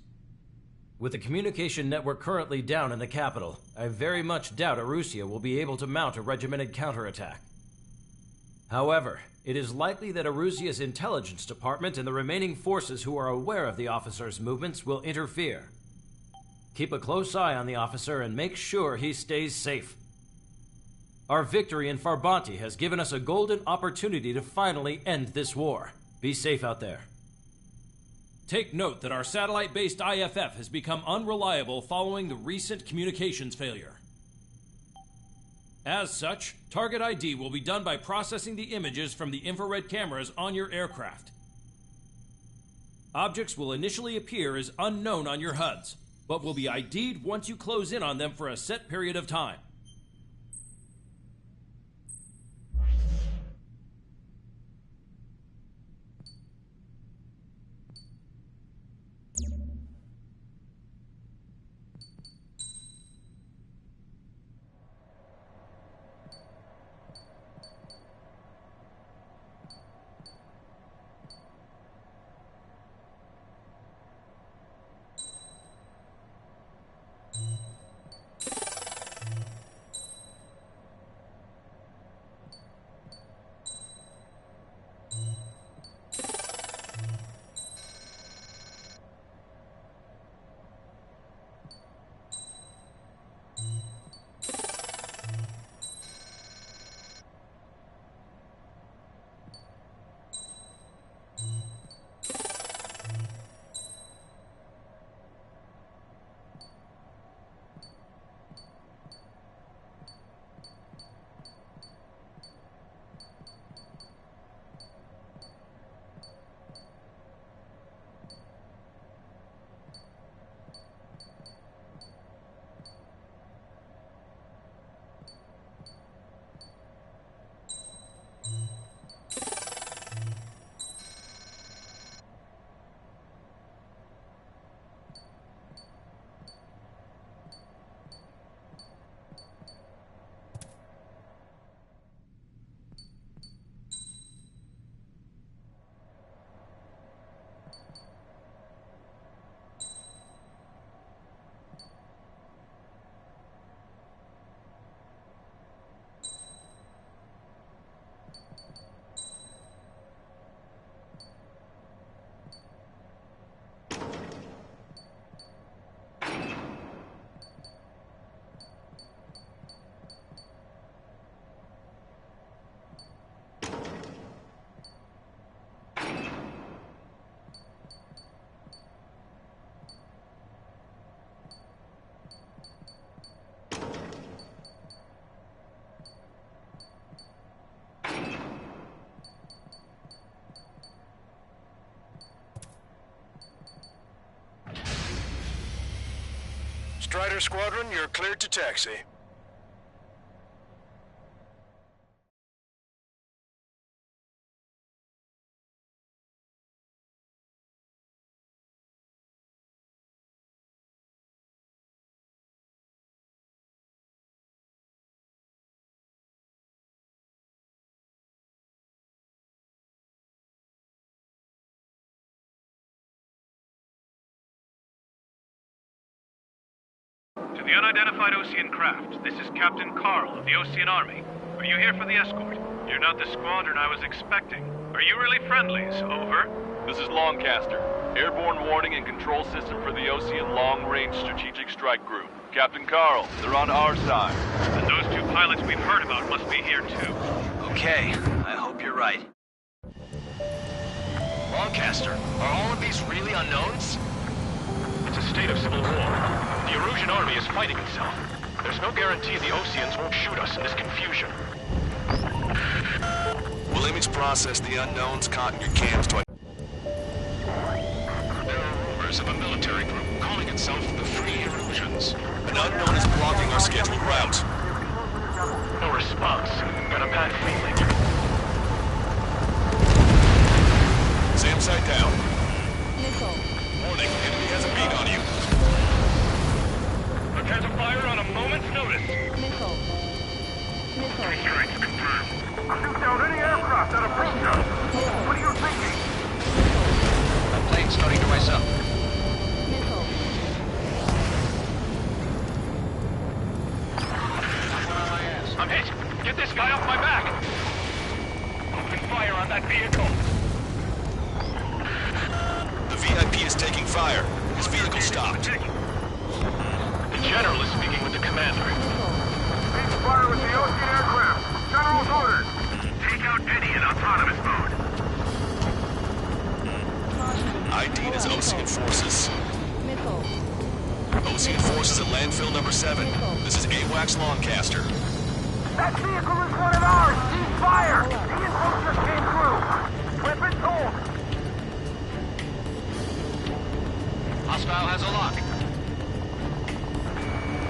With the communication network currently down in the capital, I very much doubt Erusia will be able to mount a regimented counterattack. However, it is likely that Erusia's intelligence department and the remaining forces who are aware of the officer's movements will interfere. Keep a close eye on the officer and make sure he stays safe. Our victory in Farbanti has given us a golden opportunity to finally end this war. Be safe out there. Take note that our satellite-based IFF has become unreliable following the recent communications failure. As such, target ID will be done by processing the images from the infrared cameras on your aircraft. Objects will initially appear as unknown on your HUDs, but will be ID'd once you close in on them for a set period of time. Strider Squadron, you're cleared to taxi. To the unidentified Ocean craft, this is Captain Carl of the Ocean Army. Are you here for the escort? You're not the squadron I was expecting. Are you really friendlies? Over. This is Longcaster. Airborne warning and control system for the Ocean Long-Range Strategic Strike Group. Captain Carl, they're on our side. And those two pilots we've heard about must be here too. Okay, I hope you're right. Longcaster, are all of these really unknowns? It's a state of civil war. The Erusian army is fighting itself. There's no guarantee the Oceans won't shoot us in this confusion. We'll image process the unknowns caught in your cams to... There are rumors of a military group calling itself the Free Erusians. An unknown is blocking our scheduled route. No response. Got a bad feeling. Sam sight down. Missile. Warning, enemy has a beat on you. Prepare to fire on a moment's notice. Missile. Missile. Strikes confirmed. Shoot down any aircraft that approach us. What are you thinking? My plane's starting to rise up. Missile. I'm hit. Get this guy off my back. Open fire on that vehicle. The VIP is taking fire. His vehicle stopped. The general is speaking with the commander. Cease fire with the Ocean aircraft. General's orders. Take out any in autonomous mode. ID'd as Ocean Forces. Missile. Ocean Forces at landfill number 7. This is AWACS Longcaster. That vehicle is one of ours. Cease fire. The info just came through. Weapons hold. Hostile has a lock.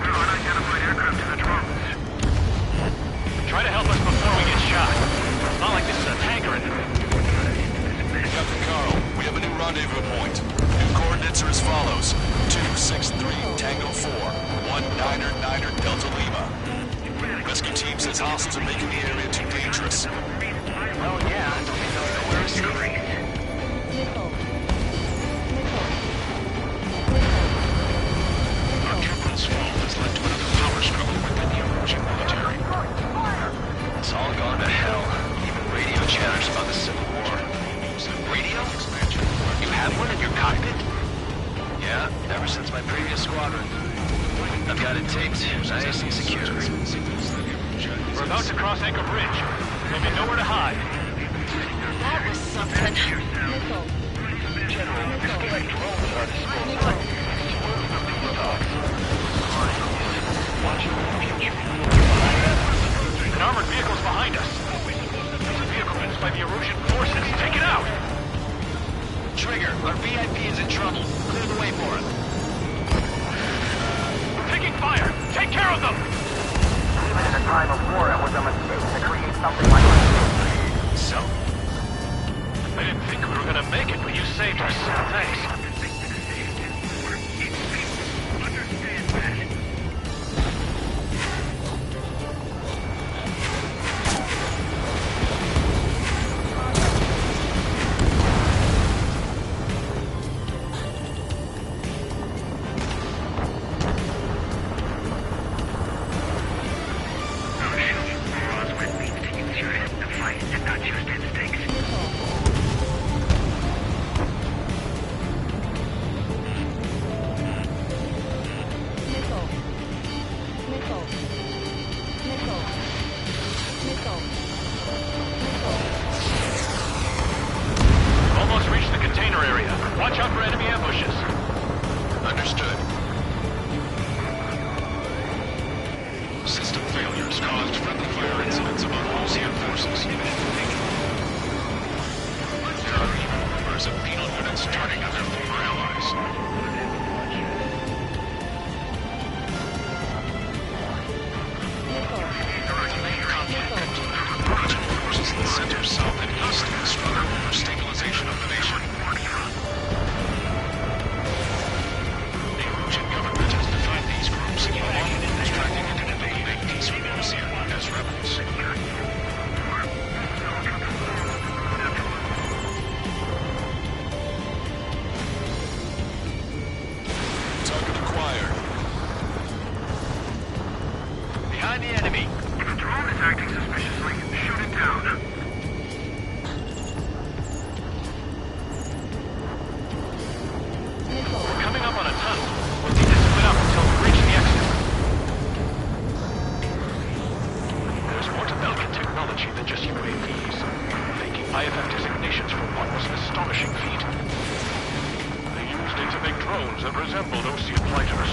Unidentified aircraft in the drones. Try to help us before we get shot. It's not like this is a tanker in the... Captain Carl, we have a new rendezvous point. New coordinates are as follows. 263 Tango 4, 1999 Delta Lima. Rescue team says hostiles are making the area too dangerous. Well, yeah, I don't think they'll know where to escape. Missile. Missile. Our Captain's fall has led to another power struggle within the Erusian military. It's all gone to hell. Even radio chatters about the Civil War. Radio? You have one in your cockpit? Yeah, ever since my previous squadron. I've got it taped, nice and secure. We're about to cross Anchor Bridge. There'll be nowhere to hide. That was something. Missile. General, expect drones at our disposal. Watch your future. An armored vehicle's behind us. It's a vehicle used by the Erusian forces. Take it out! Trigger, our VIP is in trouble. Clear the way for him. We're taking fire! Take care of them! Even in a time of war, it was a mistake to create something like this. So? I didn't think we were gonna make it, but you saved us. Thanks. the enemy. If a drone is acting suspiciously, shoot it down. We're coming up on a tunnel. We'll need to split up until we reach the exit. There's more to Belkin technology than just UAVs. Faking IFF designations for one was an astonishing feat. They used it to make drones that resembled Osean fighters.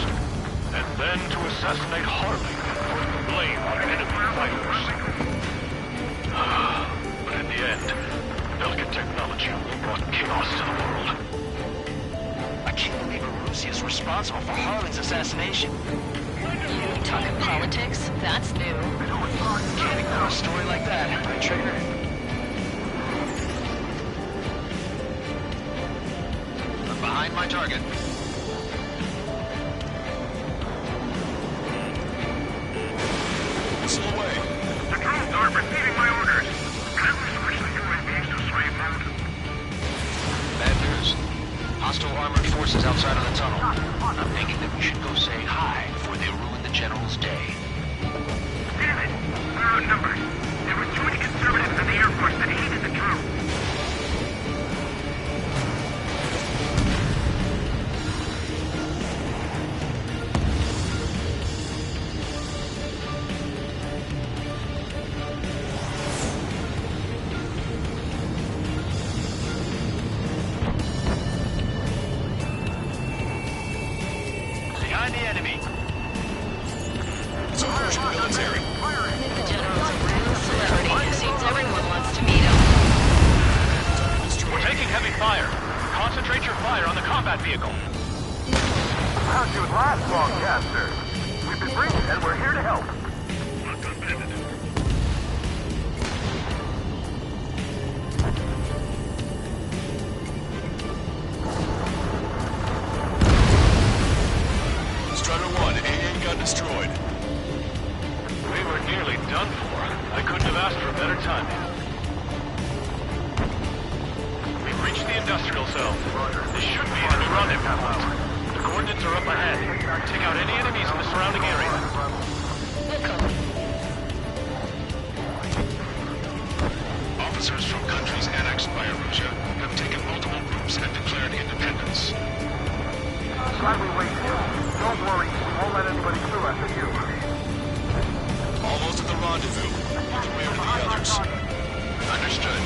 And then to assassinate Harley and put the blame on enemy fighters. But in the end, Belkin technology only brought chaos to the world. I can't believe Arusi is responsible for Harley's assassination. You talking politics? That's new. Can't ignore a story like that, right, Trigger? I'm behind my target. Whistle away. The drones aren't receiving my orders. Can we switch the UAVs to slave mode? Bad news. Hostile armored forces outside of the tunnel. I'm thinking that we should go say hi before they ruin the General's day. Damn it! We're outnumbered. There were too many conservatives in the Air Force that hated the drones. Behind the enemy. It's a Persian military. The General's a real celebrity. Seems everyone wants to meet him. We're taking heavy fire. Concentrate your fire on the combat vehicle. How'd you last long, Caster? We've been briefed and we're here to help. Strider 1, AA gun destroyed. We were nearly done for. I couldn't have asked for better timing. We've reached the industrial zone. This should be the new rendezvous point. The coordinates are up ahead. Take out any enemies in the surrounding area. We'll cover. Officers from countries annexed by Arusha have taken multiple groups and declared independence. Glad we waited. Don't worry, we won't let anybody through after you. Almost at the rendezvous. On the way to the others. Understood.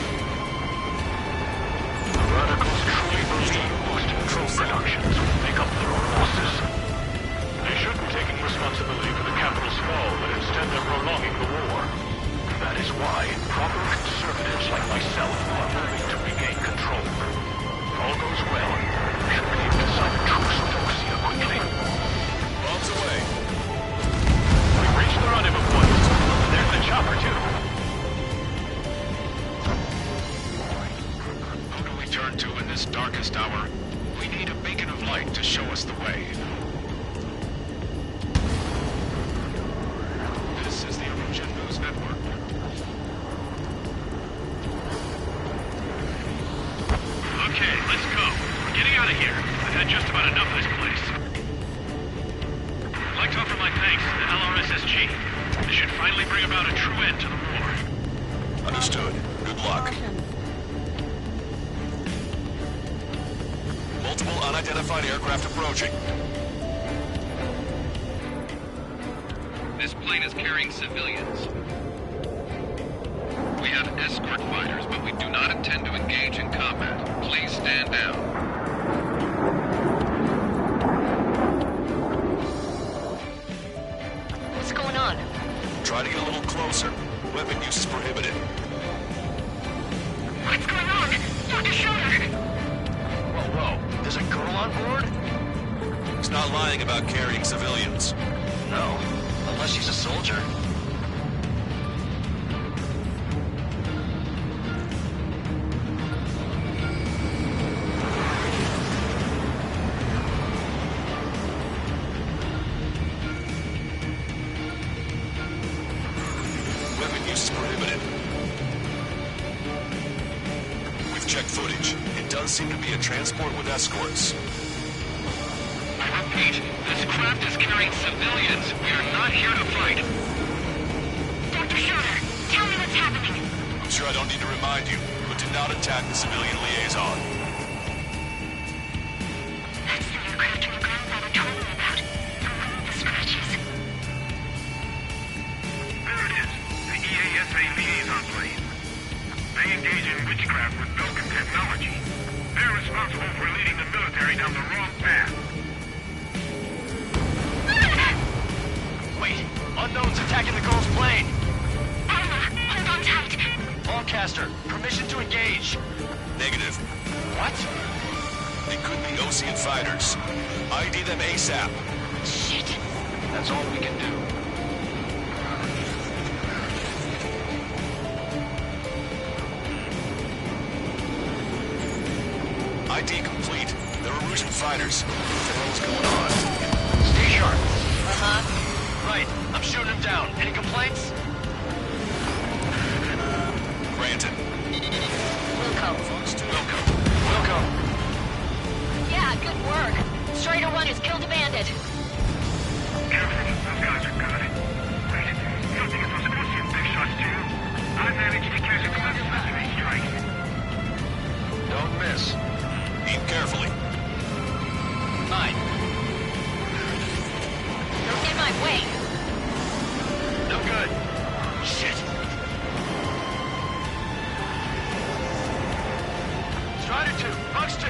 The radicals truly believe most troop reductions will make up their own losses. They shouldn't be taking responsibility for the capital's fall, but instead they're prolonging the war. That is why proper conservatives like myself are moving to regain control. If all goes well, we should be able to sign a truce with Osia quickly. Bombs away. We've reached the rendezvous point. There's the chopper, too. Who do we turn to in this darkest hour? We need a beacon of light to show us the way. This is the Arusha News Network. Okay, let's go. We're getting out of here. I've had just about enough of this place. I'd like to offer my thanks to the LRSSG. This should finally bring about a true end to the war. Understood. Good luck. Multiple unidentified aircraft approaching. This plane is carrying civilians. We have escort fighters, but we do not intend to engage in combat. Please stand down. What's going on? Try to get a little closer. Weapon use is prohibited. What's going on? Dr. Schroeder! Whoa. There's a girl on board? He's not lying about carrying civilians. No. Unless she's a soldier. Weapon use is prohibited. We've checked footage. It does seem to be a transport with escorts. I repeat, this craft is carrying civilians. We are not here to fight. sure I don't need to remind you, but do not attack the civilian liaison. That's the aircraft on the ground I were told me about. The one with the scratches. There it is. The EASA liaison plane. They engage in witchcraft with Belkin technology. They're responsible for leading the military down the wrong path. Wait! Unknown's attacking the girl's plane! Alma, hold on tight. Lancaster, permission to engage. Negative. What? They could be Ocean fighters. ID them ASAP. Shit. That's all we can do. ID complete. They're Erusian fighters. What the hell's going on? Stay sharp. Right, I'm shooting him down. Any complaints? Granted. Wilco. Wilco. Yeah, good work. Strider 1 has killed a bandit. Careful, those guys are good. Wait, you don't think it was Ocean big shots too? I managed to catch a glimpse of the strike. Don't miss. Aim carefully. 9. You're in my way. No good. Shit. Strider 2, Fox 2.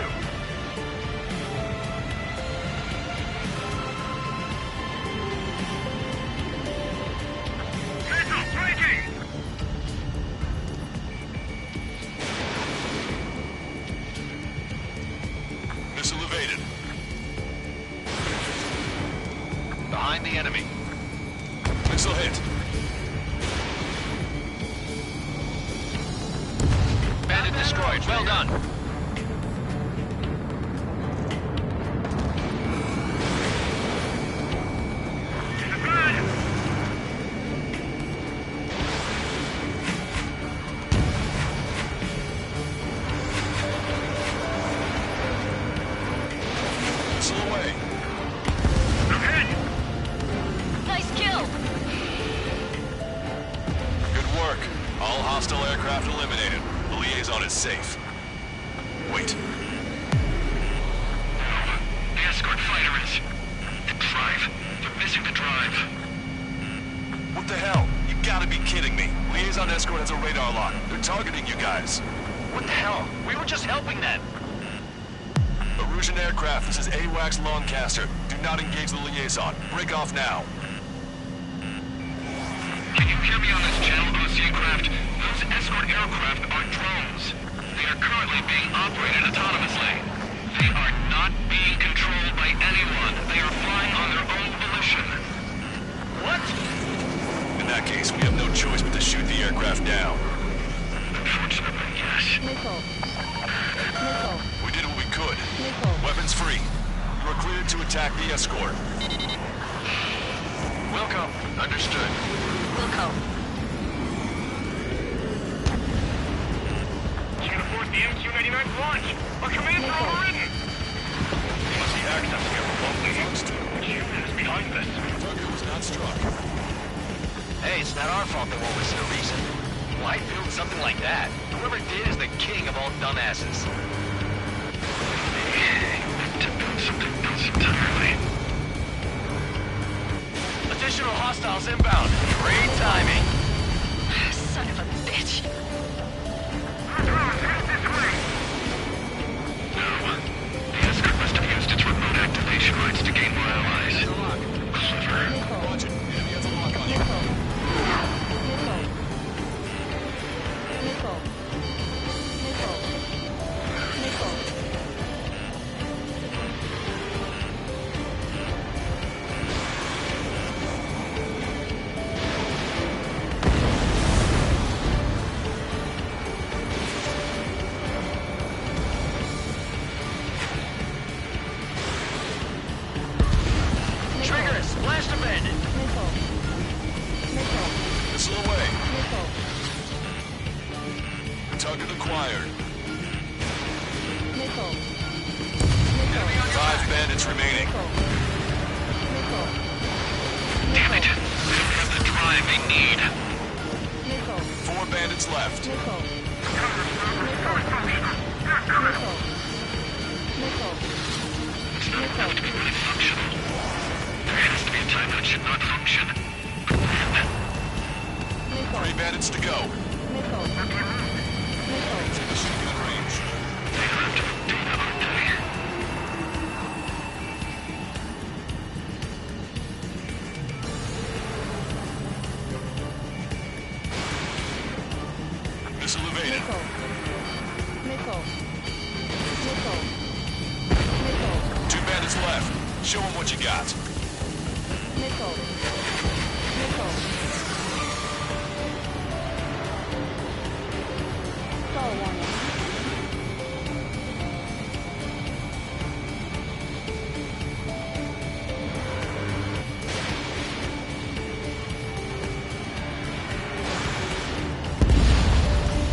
Missile, breaking! Missile evaded. Behind the enemy. Missile hit. Bandit destroyed. Well done. Missile away. Nice kill. Good work. All hostile aircraft eliminated. The liaison is safe. Wait. The escort fighter is... The drive. They're missing the drive. What the hell? You gotta be kidding me. Liaison escort has a radar lock. They're targeting you guys. What the hell? We were just helping them. Erusian aircraft, this is AWACS Lancaster. Do not engage the liaison. Break off now. Can you hear me on this channel, Ocean craft? Those escort aircraft are drones. They are currently being operated autonomously. They are not being controlled by anyone. They are flying on their own volition. What? In that case, we have no choice but to shoot the aircraft down. Unfortunately, yes. Missile. Missile. We did what we could. Missile. Weapons free. You are cleared to attack the escort. Wilco. Understood. Wilco. You can afford the MQ-99's launch. Our commands are overridden. We must see access here remotely. Which unit is behind this? Target was not struck. Hey, it's not our fault they won't listen to reason. Why build something like that? Whoever did is the king of all dumbasses. To build something else entirely. Additional hostiles inbound. Great timing. Son of a bitch. No. The escort must have used its remote activation rights to gain more allies. Clever. Watch it. Enemy has a lock on you. Missile. Missile. Missile. Missile. Trigger, blast a bandit. Missile. Missile. Missile away. Missile. Target acquired. Missile. Enemy on your 5 back. bandits remaining. Missile. Damn it. They don't have the drive they need. Missile. 4 bandits bandits left. Nickel. It's not enough to be fully functional. There has to be a time when it should not function. Three bandits to go. Machine gun range. They are after the data, aren't they? Missile evaded. Two bandits left. Show them what you got.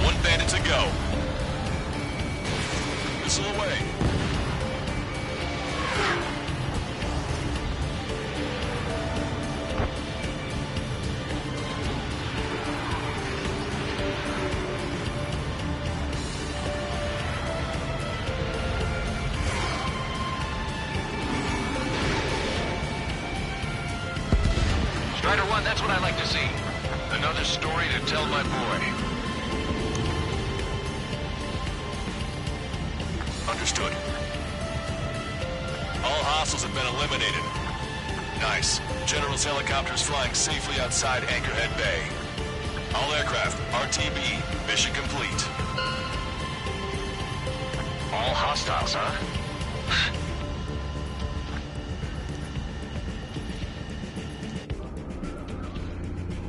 One bandit to go. Missile away. Strider 1, that's what I like to see. Another story to tell my boy. Understood. All hostiles have been eliminated. Nice. General's helicopter is flying safely outside Anchorhead Bay. All aircraft, RTB, mission complete. All hostiles, huh?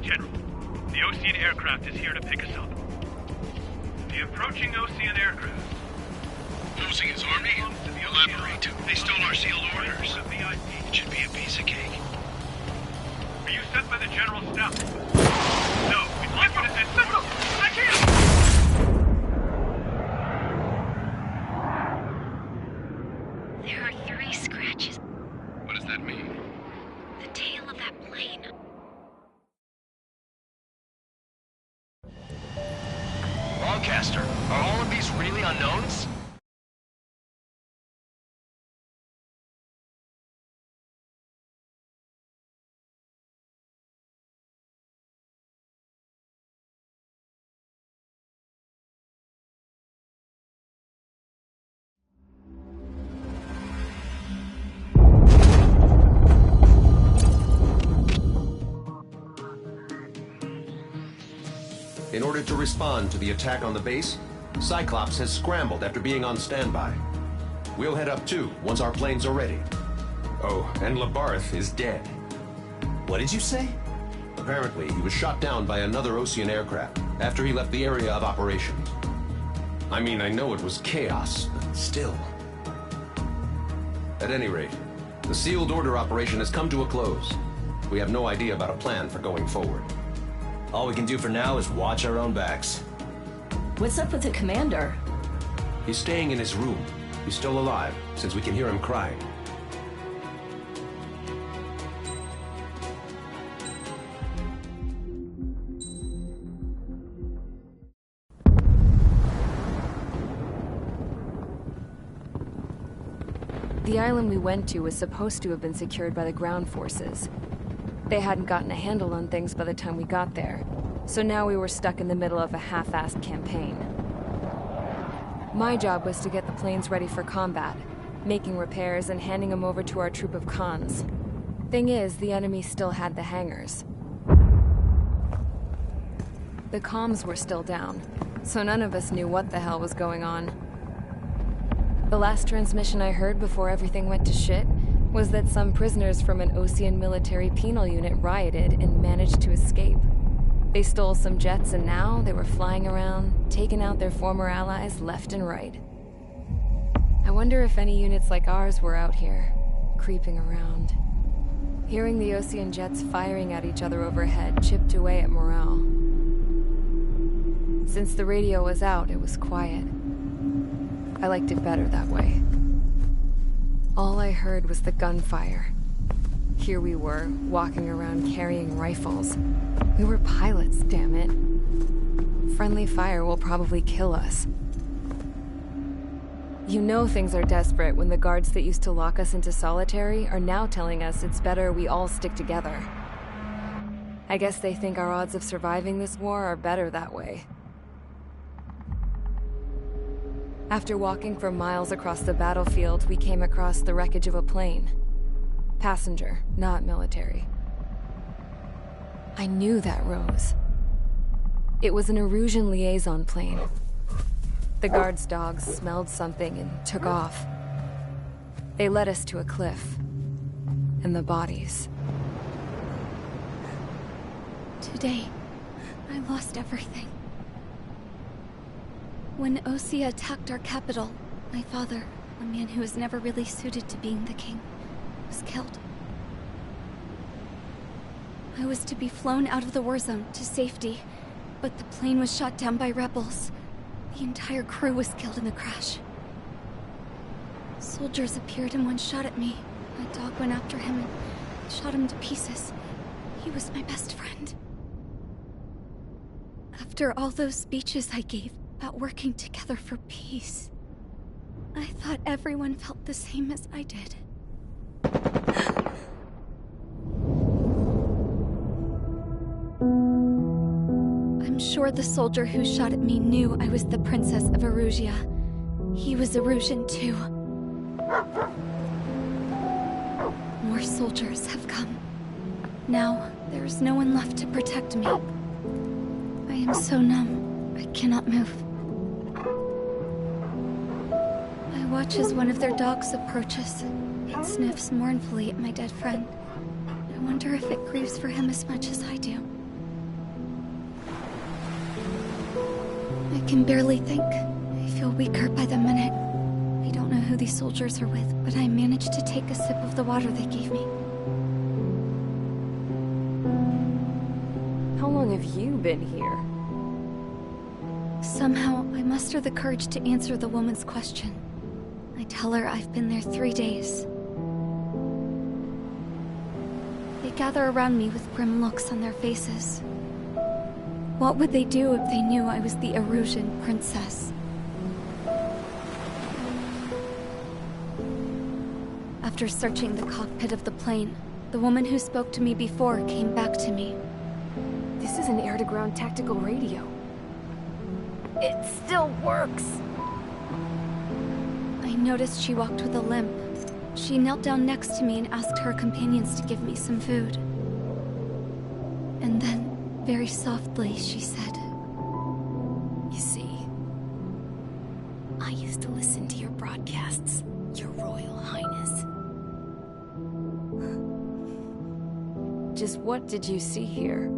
General, the Ocean aircraft is here to pick us up. The approaching Ocean aircraft. Losing his army? Elaborate. They stole our sealed orders. It should be a piece of cake. Were you sent by the General's staff? No, we'd like you to send... I can't! There are 3 scratches. What does that mean? The tail of that plane. Broadcaster, are all of these really unknowns? In order to respond to the attack on the base, Cyclops has scrambled after being on standby. We'll head up too, once our planes are ready. Oh, and Labarth is dead. What did you say? Apparently, he was shot down by another Ocean aircraft after he left the area of operations. I mean, I know it was chaos, but still. At any rate, the sealed order operation has come to a close. We have no idea about a plan for going forward. All we can do for now is watch our own backs. What's up with the commander? He's staying in his room. He's still alive, since we can hear him crying. The island we went to was supposed to have been secured by the ground forces. They hadn't gotten a handle on things by the time we got there, so now we were stuck in the middle of a half-assed campaign. My job was to get the planes ready for combat, making repairs and handing them over to our troop of cons. Thing is, the enemy still had the hangars. The comms were still down, so none of us knew what the hell was going on. The last transmission I heard before everything went to shit was that some prisoners from an Ocean military penal unit rioted and managed to escape. They stole some jets and now they were flying around, taking out their former allies left and right. I wonder if any units like ours were out here, creeping around. Hearing the Ocean jets firing at each other overhead chipped away at morale. Since the radio was out, it was quiet. I liked it better that way. All I heard was the gunfire. Here we were, walking around carrying rifles. We were pilots, damn it. Friendly fire will probably kill us. You know things are desperate when the guards that used to lock us into solitary are now telling us it's better we all stick together. I guess they think our odds of surviving this war are better that way. After walking for miles across the battlefield, we came across the wreckage of a plane. Passenger, not military. I knew that rose. It was an Erusian liaison plane. The guard's dogs smelled something and took off. They led us to a cliff. And the bodies. Today, I lost everything. When Osea attacked our capital, my father, a man who was never really suited to being the king, was killed. I was to be flown out of the war zone to safety, but the plane was shot down by rebels. The entire crew was killed in the crash. Soldiers appeared and one shot at me. My dog went after him and shot him to pieces. He was my best friend. After all those speeches I gave about working together for peace, I thought everyone felt the same as I did. I'm sure the soldier who shot at me knew I was the Princess of Erusia. He was Erusian too. More soldiers have come. Now, there is no one left to protect me. I am so numb, I cannot move. I watch as one of their dogs approaches. It sniffs mournfully at my dead friend. I wonder if it grieves for him as much as I do. I can barely think. I feel weaker by the minute. I don't know who these soldiers are with, but I managed to take a sip of the water they gave me. How long have you been here? Somehow, I muster the courage to answer the woman's question. I tell her I've been there 3 days. They gather around me with grim looks on their faces. What would they do if they knew I was the Erusian princess? After searching the cockpit of the plane, the woman who spoke to me before came back to me. This is an air-to-ground tactical radio. It still works! I noticed she walked with a limp. She knelt down next to me and asked her companions to give me some food. And then, very softly, she said, "You see, I used to listen to your broadcasts, Your Royal Highness." Just what did you see here?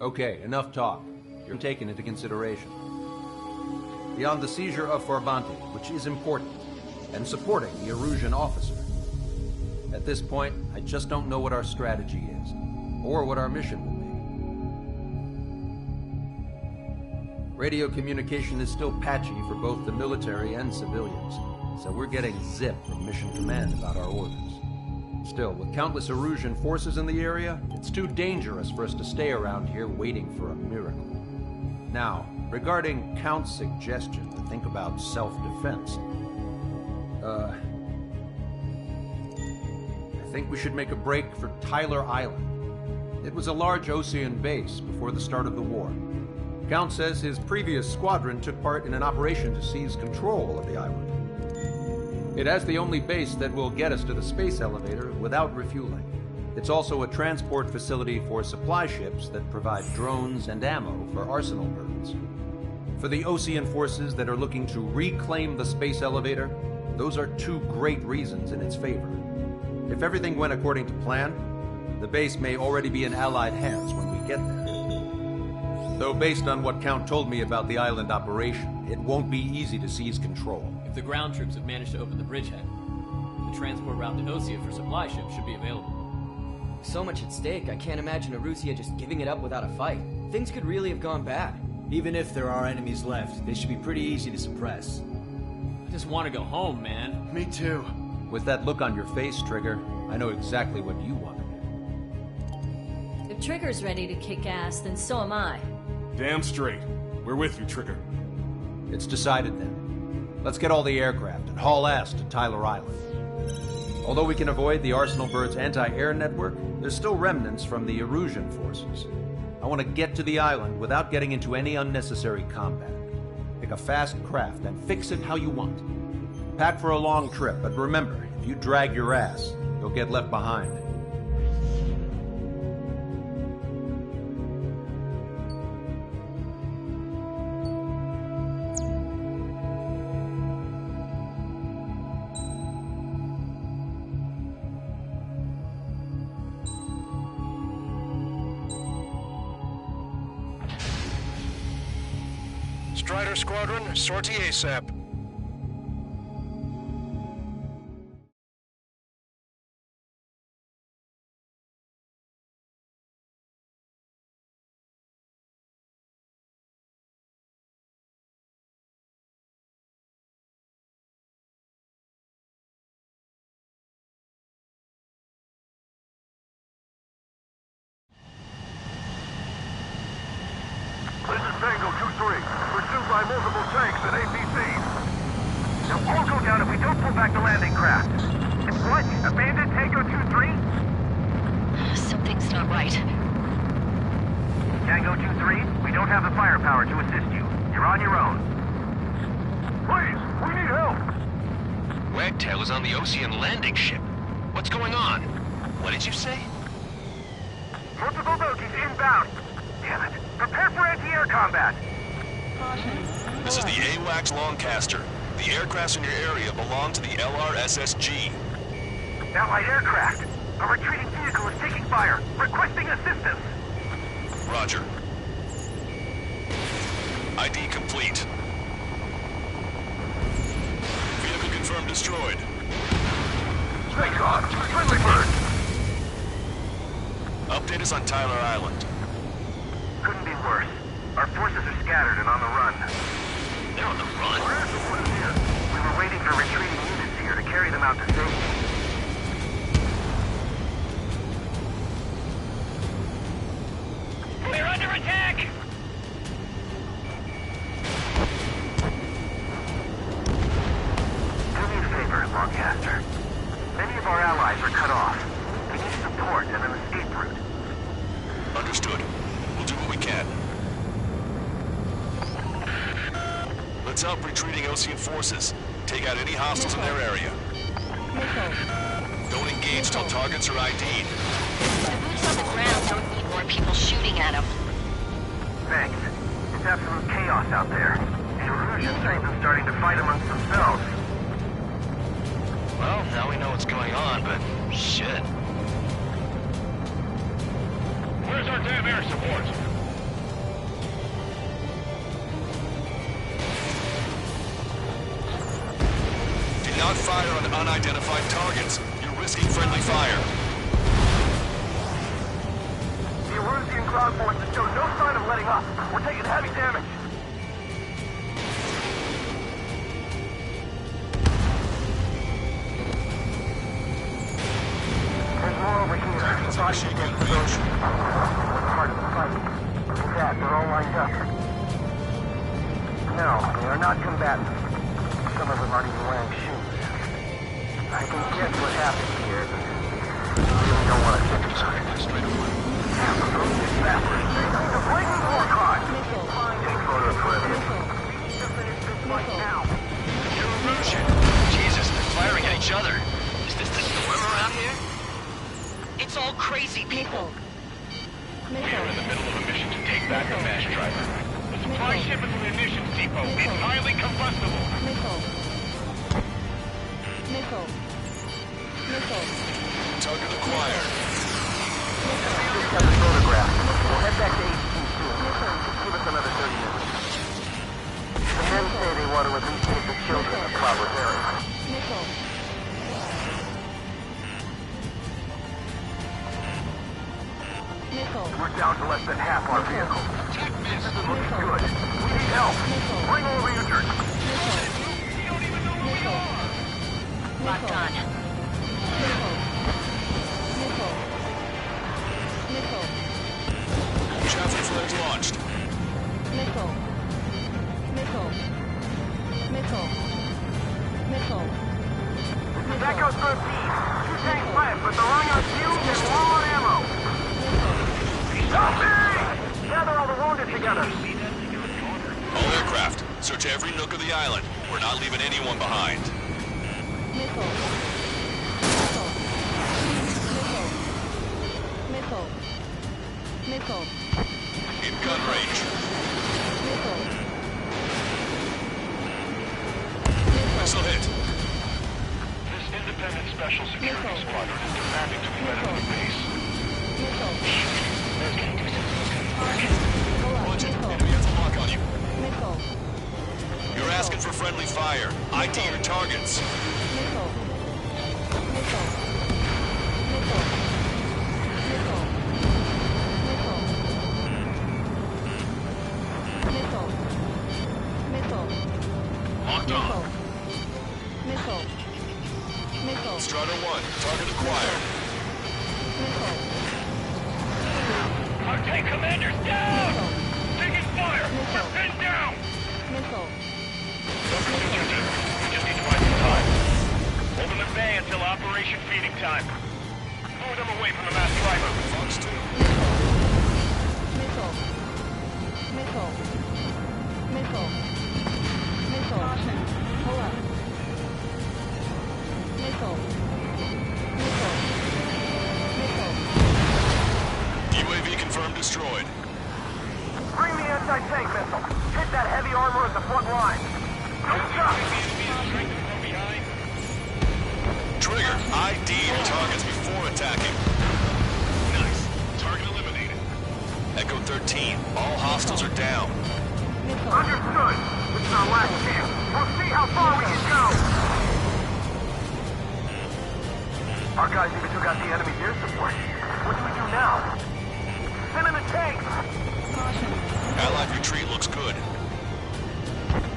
Okay, enough talk. You're taken into consideration. Beyond the seizure of Farbanti, which is important, and supporting the Erusian officer. At this point, I just don't know what our strategy is, or what our mission will be. Radio communication is still patchy for both the military and civilians, so we're getting zip from Mission Command about our orders. Still, with countless Erusian forces in the area, it's too dangerous for us to stay around here waiting for a miracle. Now, regarding Count's suggestion to think about self-defense, I think we should make a break for Tyler Island. It was a large Osean base before the start of the war. Count says his previous squadron took part in an operation to seize control of the island. It has the only base that will get us to the space elevator without refueling. It's also a transport facility for supply ships that provide drones and ammo for arsenal birds. For the Osean forces that are looking to reclaim the space elevator, those are two great reasons in its favor. If everything went according to plan, the base may already be in Allied hands when we get there. Though based on what Count told me about the island operation, it won't be easy to seize control. If the ground troops have managed to open the bridgehead, the transport route to Osea for supply ships should be available. so much at stake, I can't imagine Erusia just giving it up without a fight. Things could really have gone bad. Even if there are enemies left, they should be pretty easy to suppress. I just want to go home, man. Me too. With that look on your face, Trigger, I know exactly what you want. If Trigger's ready to kick ass, then so am I. Damn straight. We're with you, Trigger. It's decided then. Let's get all the aircraft and haul ass to Tyler Island. Although we can avoid the Arsenal Bird's anti-air network, there's still remnants from the Erusian forces. I want to get to the island without getting into any unnecessary combat. Pick a fast craft and fix it how you want. Pack for a long trip, but remember, if you drag your ass, you'll get left behind. Strider Squadron, sortie ASAP. This is Tango 2-3. Pursued by multiple tanks and APCs. They'll all go down if we don't pull back the landing craft. What? Abandoned Tango 2-3? Something's not right. Tango 2-3, we don't have the firepower to assist you. You're on your own. Please, we need help. Wagtail is on the Ocean landing ship. What's going on? What did you say? Multiple bogies inbound. Damn it. Prepare for anti-air combat. This is the AWACS Longcaster. The aircrafts in your area belong to the LRSSG. Allied aircraft. A retreating vehicle is taking fire. Requesting assistance. Roger. ID complete. Vehicle confirmed destroyed. Snake on. Friendly bird. Update us on Tyler Island. Couldn't be worse. Our forces are scattered and on the run. They're on the run? We were waiting for retreating units here to carry them out to safety. We're under attack! Do me a favor, Longcaster. Many of our allies are cut off. We need support and an escape route. Understood. We'll do what we can. Let's help retreating Ocean forces. Take out any hostiles in their area. Don't engage till targets are ID'd. The boots on the ground don't need more people shooting at them. Thanks. It's absolute chaos out there. The Erusians are even starting to fight amongst themselves. Well, now we know what's going on, but shit. Where's our damn air support? Do not fire on unidentified targets. You're risking friendly fire. The Erusian ground forces show no sign of letting up. We're taking heavy damage. There's more over here. Part of the fight. Look at that, they're all lined up. No, they are not combatants. Some of them aren't even wearing shoes. I can guess what happened here. I really don't want to think about it. Straight away. Those bastards. The flaming war cry. Take photos for evidence. We need to finish this fight now. Erusian. Jesus, they're firing at each other. Is this the norm around here? It's all crazy people. We are in the middle of a mission to take back a mass driver. The supply ship is a munitions depot. It's highly combustible. Target acquired. Just got the photograph. We'll head back to HQ soon. Give us another 30 minutes. The men say they want to at least take the children to proper area. than half our vehicle. This isn't looking good. We need help. Bring over your injured. Locked on. Traffic flares launched. Echo 13. 2 tanks left, but they're running on fumes and low on ammo. Stop me! Gather all the wounded together. All aircraft, search every nook of the island. We're not leaving anyone behind. In gun range. Missile hit. This independent special security squadron is demanding to be let into the base. Watch it. Enemy has a lock on you. You're asking for friendly fire. ID your targets. Locked on. Strider 1, target acquired. Our tank commander's down! Taking fire! We're pinned down! Don't put it too deep. We just need to buy some time. Hold them at bay until Operation Feeding Time. Lure them away from the mass driver. Fox 2. UAV confirmed destroyed. Bring the anti-tank missile. Hit that heavy armor at the front line. Good job. Trigger, ID your targets before attacking. Nice. Target eliminated. Echo 13, all hostiles are down. Understood. This is our last chance. We'll see how far we can go. Our guys even took out the enemy's air support. What do we do now? Send in the tanks. Allied retreat looks good.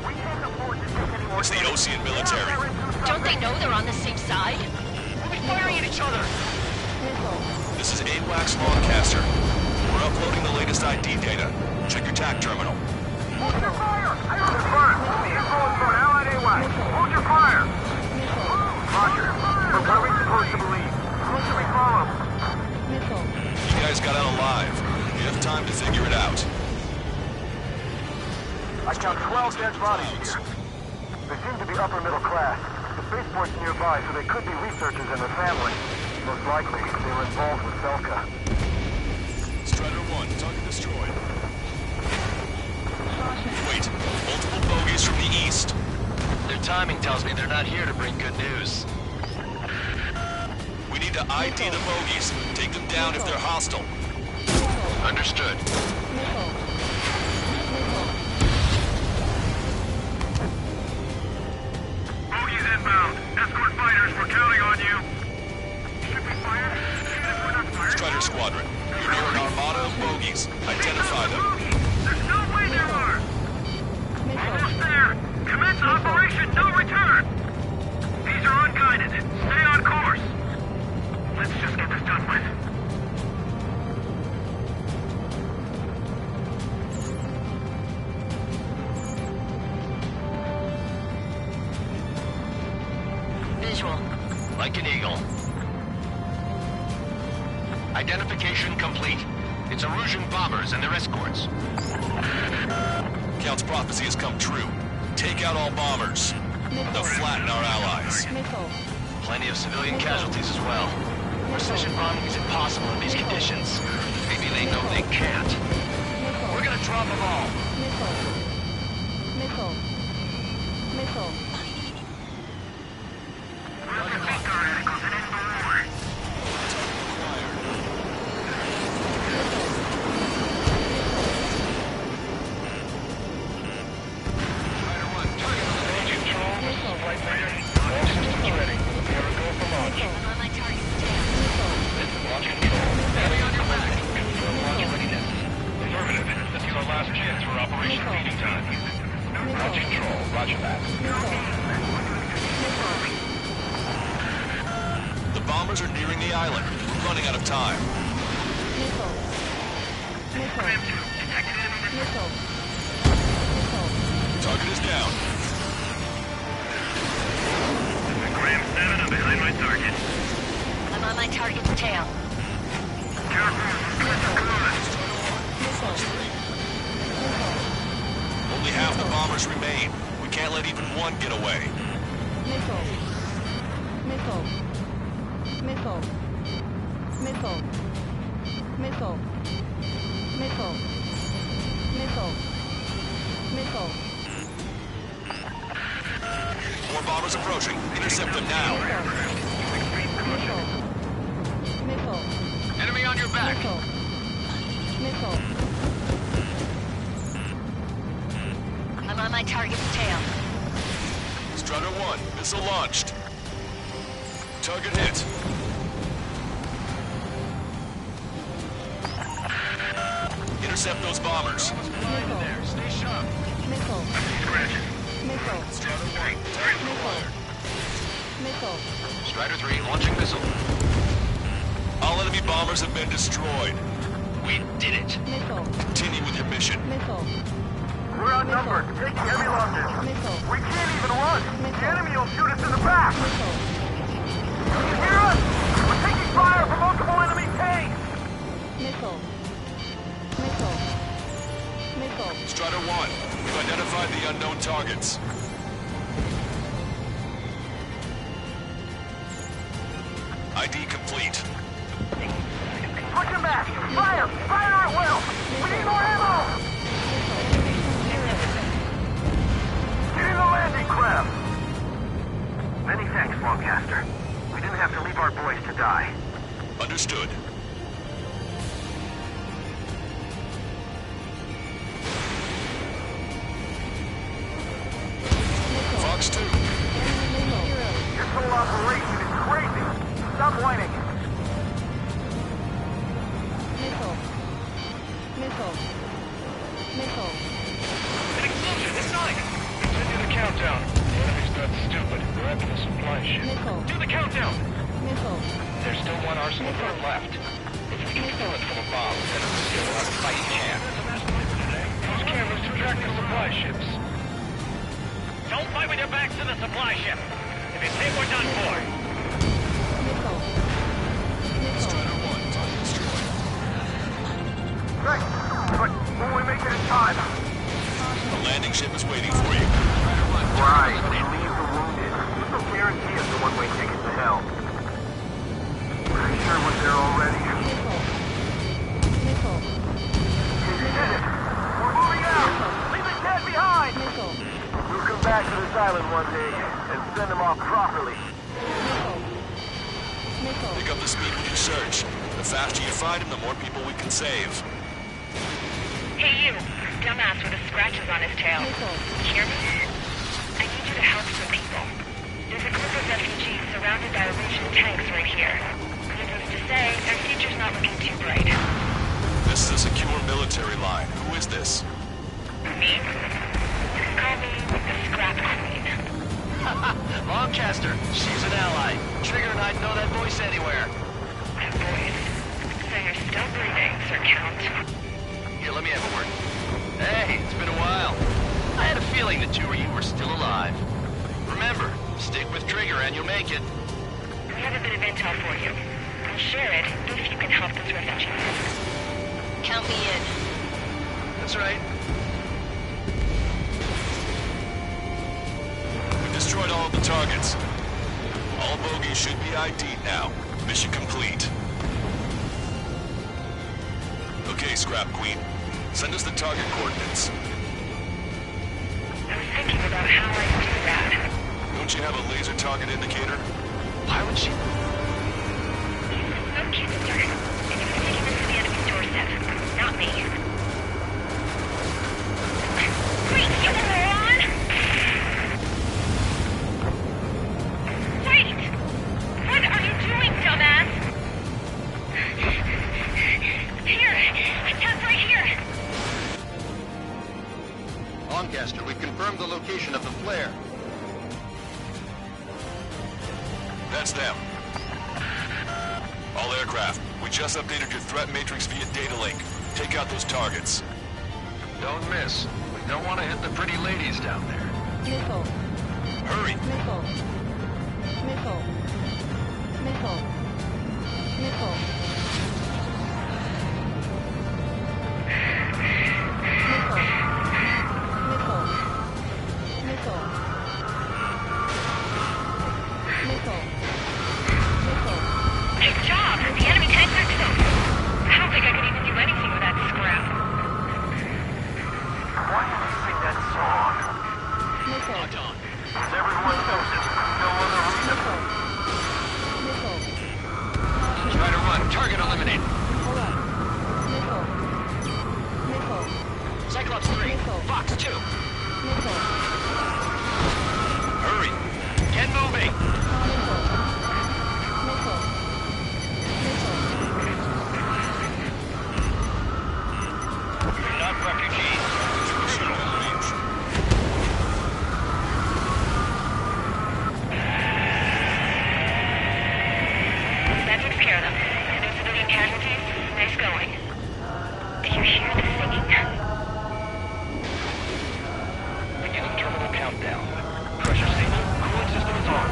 We can't afford to take any more It's the Ocean military. Don't they know they're on the safe side? We'll be firing at each other! This is AWACS Longcaster. We're uploading the latest ID data. Check your TAC terminal. Hold your fire! Confirmed. The info is from an allied AWAC. Hold your fire! Roger. But what are we supposed to believe? Who should we follow? You guys got out alive. You have time to figure it out. I count 12 dead bodies here. They seem to be upper middle class. The spaceport's nearby, so they could be researchers and their families. Most likely, they were involved with Belka. Strider 1, target destroyed. Wait, multiple bogies from the east. Their timing tells me they're not here to bring good news. We need to ID the bogies. Take them down if they're hostile. Understood. Bogies inbound. Escort fighters, we're counting on you. Should we fire? Strider Squadron, you're near an armada of bogies. Identify them. There's no way there are! Almost there! Commence Operation No Return! These are unguided. Stay on course. Let's just get this done with. Visual. Like an eagle. Identification complete. It's Erusian bombers and their escorts. Count's prophecy has come true. Take out all bombers. They'll flatten our allies. Plenty of civilian casualties as well. Precision bombing is impossible in these conditions. Maybe they know they can't. We're gonna drop them all. last chance for Operation Feeding Time. Launch control, roger that. The bombers are nearing the island. We're running out of time. Target is down. Graham 7, I'm behind my target. I'm on my target's tail. Only half the bombers remain. We can't let even one get away. Missile. Missile. Missile. Missile. Missile. Missile. Missile. Missile. More bombers approaching. Intercept them now. Missile. Missile. Enemy on your back. Missile. Missile. I'm on my target's tail. Strider 1, missile launched. Target hit. Intercept those bombers. Stay sharp. Missile. Scratches. Missile. Strider 1, target acquired. Missile. Strider 3, launching missile. All enemy bombers have been destroyed. We did it. Missile. Continue with your mission. Missile. We're outnumbered. Taking heavy losses. Missile. We can't even run. The enemy will shoot us in the back. Missile. You hear us? We're taking fire from multiple enemy tanks. Missile. Missile. Missile. Strider 1, we've identified the unknown targets. ID complete. Push him back. Fire. Fire at will. We need more ammo. Get in the landing craft. Many thanks, Longcaster. We didn't have to leave our boys to die. Understood. Fox 2. This whole operation is crazy. Stop whining. Missile. Missile. Missile. An explosion! It's Sonic! Continue the countdown. The enemy's not stupid. They're after the supply ship. Missile. Do the countdown! Missile. There's still one arsenal bird left. If we can kill it from above, then Arusha will have a fighting chance. Use cameras to track the supply ships. Don't fight with your backs to the supply ship. If it's hit, we're done for. Missile. Missile. Strider 1, target destroyed. Great. But will we make it in time? The landing ship is waiting for you. Right. Leave the wounded. There's no guarantee of the one-way ticket to hell. Pretty sure we're there already. Missile. Missile. You did it. We're moving out. Leave the dead behind. Missile. We'll come back to this island one day and send them off properly. Missile. Missile. Pick up the speed with your search. The faster you find him, the more people we can save. Hey, you. Dumbass with the scratches on his tail. Hear me? I need you to help some people. There's a group of refugees surrounded by Russian tanks right here. Needless to say, their future's not looking too bright. This is a secure military line. Who is this? Me? You can call me the Scrap Queen. Longcaster, she's an ally. Trigger and I'd know that voice anywhere. That voice. So you're still breathing, Sir Count. Here, let me have a word. Hey, it's been a while. I had a feeling the two of you were still alive. Remember, stick with Trigger and you'll make it. We have a bit of intel for you. I'll share it if you can help those refugees. Count me in. That's right. We destroyed all of the targets. All bogies should be ID'd now. Mission complete. Okay, Scrap Queen. Send us the target coordinates. I was thinking about how I do that. Don't you have a laser target indicator? Why would she? Okay, sir. And you're taking this to the enemy's doorstep, not me. Wait, you moron! Wait! What are you doing, dumbass? Here! That's right here! Lancaster, we've confirmed the location of the flare. That's them. All aircraft, we just updated your threat matrix via data link. Take out those targets. Don't miss. We don't want to hit the pretty ladies down there. Missile. Hurry. Missile. Missile. Missile. Missile. Good job! The enemy tanks are close. I don't think I could even do anything with that scrap. Why do we sing that song? Locked on. Everyone knows it. No other reason. Try to run. Target eliminated. Cyclops 3. Fox 2. Hurry. Get moving. You're not refugees. Criminals. That takes care of them. No civilian casualties. Nice going. Do you hear the singing? Beginning terminal countdown. Pressure stable. Cooling systems on.